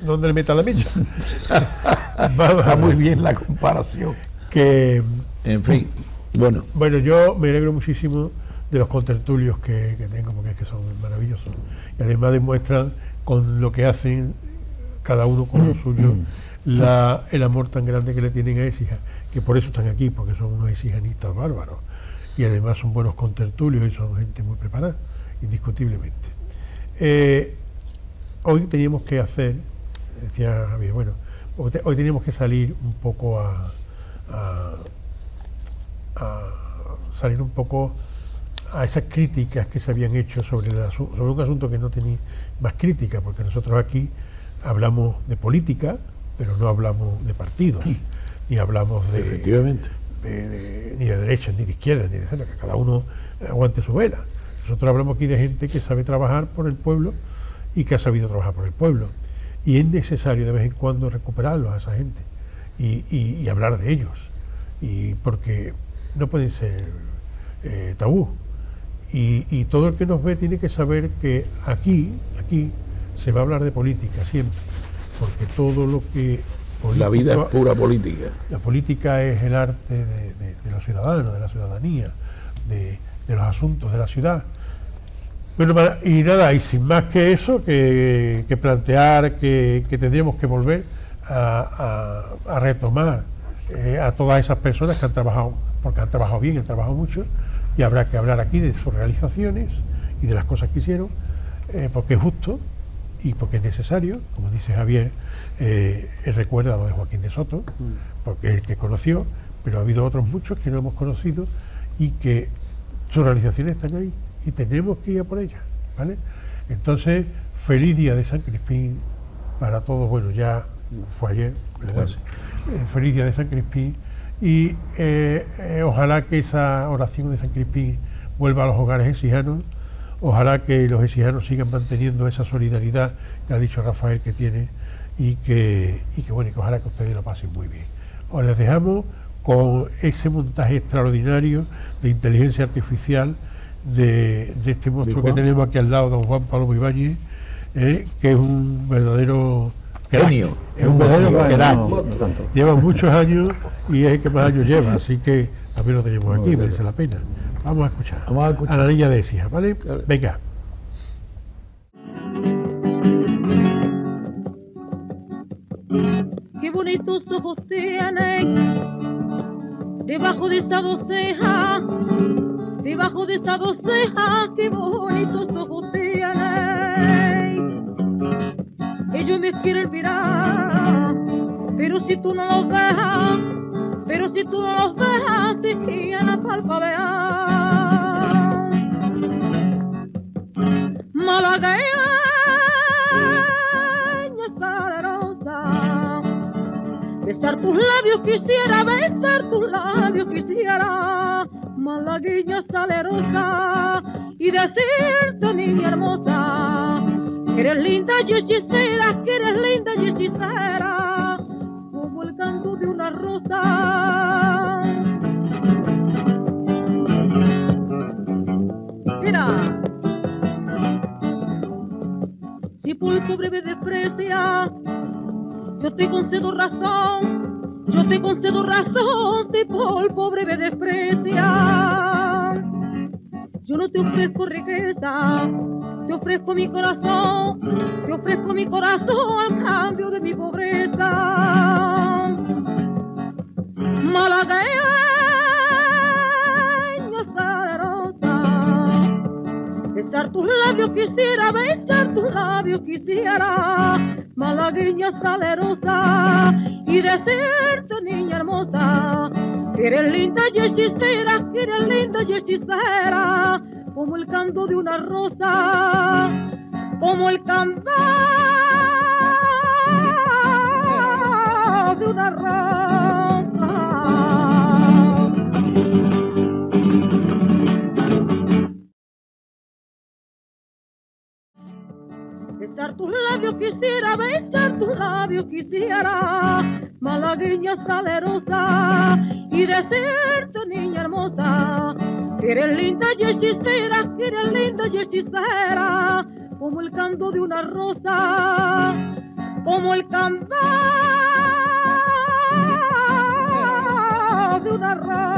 dónde le meta la mecha. Está muy bien la comparación. Que, En fin, bueno, bueno, yo me alegro muchísimo de los contertulios que tengo, porque es que son maravillosos. Y además demuestran con lo que hacen, cada uno con lo suyo, el amor tan grande que le tienen a Écija, que por eso están aquí, porque son unos exijanistas bárbaros. Y además son buenos contertulios y son gente muy preparada, indiscutiblemente. Hoy teníamos que hacer, decía Javier, bueno, hoy teníamos que salir un poco salir un poco a esas críticas que se habían hecho sobre un asunto que no tenía más crítica, porque nosotros aquí hablamos de política, pero no hablamos de partidos, ni hablamos efectivamente. ni de derecha, ni de izquierda, ni de centro, que cada uno aguante su vela. Nosotros hablamos aquí de gente que sabe trabajar por el pueblo y que ha sabido trabajar por el pueblo. Y es necesario de vez en cuando recuperarlos a esa gente y hablar de ellos. Y porque no pueden ser tabú. Y todo el que nos ve tiene que saber que aquí se va a hablar de política siempre, porque todo lo que La vida es pura política. La política es el arte de los ciudadanos, de la ciudadanía, de los asuntos de la ciudad. Bueno, y nada, y sin más que eso, que plantear que tendríamos que volver a retomar a todas esas personas que han trabajado, porque han trabajado bien, han trabajado mucho, y habrá que hablar aquí de sus realizaciones y de las cosas que hicieron, porque es justo y porque es necesario, como dice Javier, él recuerda lo de Joaquín de Soto, porque es el que conoció, pero ha habido otros muchos que no hemos conocido y que sus realizaciones están ahí y tenemos que ir a por ellas, ¿vale? Entonces, feliz día de San Crispín para todos. Bueno, ya fue ayer, pero bueno, feliz día de San Crispín y ojalá que esa oración de San Crispín vuelva a los hogares exijanos. Ojalá que los exijanos sigan manteniendo esa solidaridad que ha dicho Rafael que tiene y que bueno, y que ojalá que ustedes lo pasen muy bien. Os les dejamos con ese montaje extraordinario de inteligencia artificial de este monstruo que tenemos aquí al lado, don Juan Palomo Ibáñez, que es un verdadero Genio. es un verdadero crack. no tanto. Lleva muchos años y es el que más años lleva, así que también lo tenemos aquí, merece la pena. Vamos a escuchar a la niña de Écija, ¿vale? Venga. Qué bonitos ojos tienen debajo de esa dos cejas, debajo de esa dos cejas, qué bonitos ojos tienen. Ellos me quieren mirar, pero si tú no los ves, pero si tú no los ves, se quieren palpabear. Malagueña salerosa, besar tus labios quisiera, besar tus labios quisiera, malagueña salerosa, y decirte, niña hermosa, que eres linda y hechicera, que eres linda y hechicera, como el canto de una rosa. Mira, si pulpo breve desprecia, yo te concedo razón, yo te concedo razón, si pulpo breve desprecia. Yo no te ofrezco riqueza, te ofrezco mi corazón, te ofrezco mi corazón a cambio de mi pobreza. Malagueña salerosa, besar tus labios quisiera, besar tus labios quisiera, malagueña salerosa, y decirte, niña hermosa, que eres linda y hechicera, que eres linda y hechicera, como el canto de una rosa, como el canto de una rosa. Besar tus labios quisiera, besar tus labios quisiera, malagueña salerosa, y decirte, niña hermosa, que eres linda y hechicera, que eres linda y hechicera, como el canto de una rosa, como el canto de una rosa.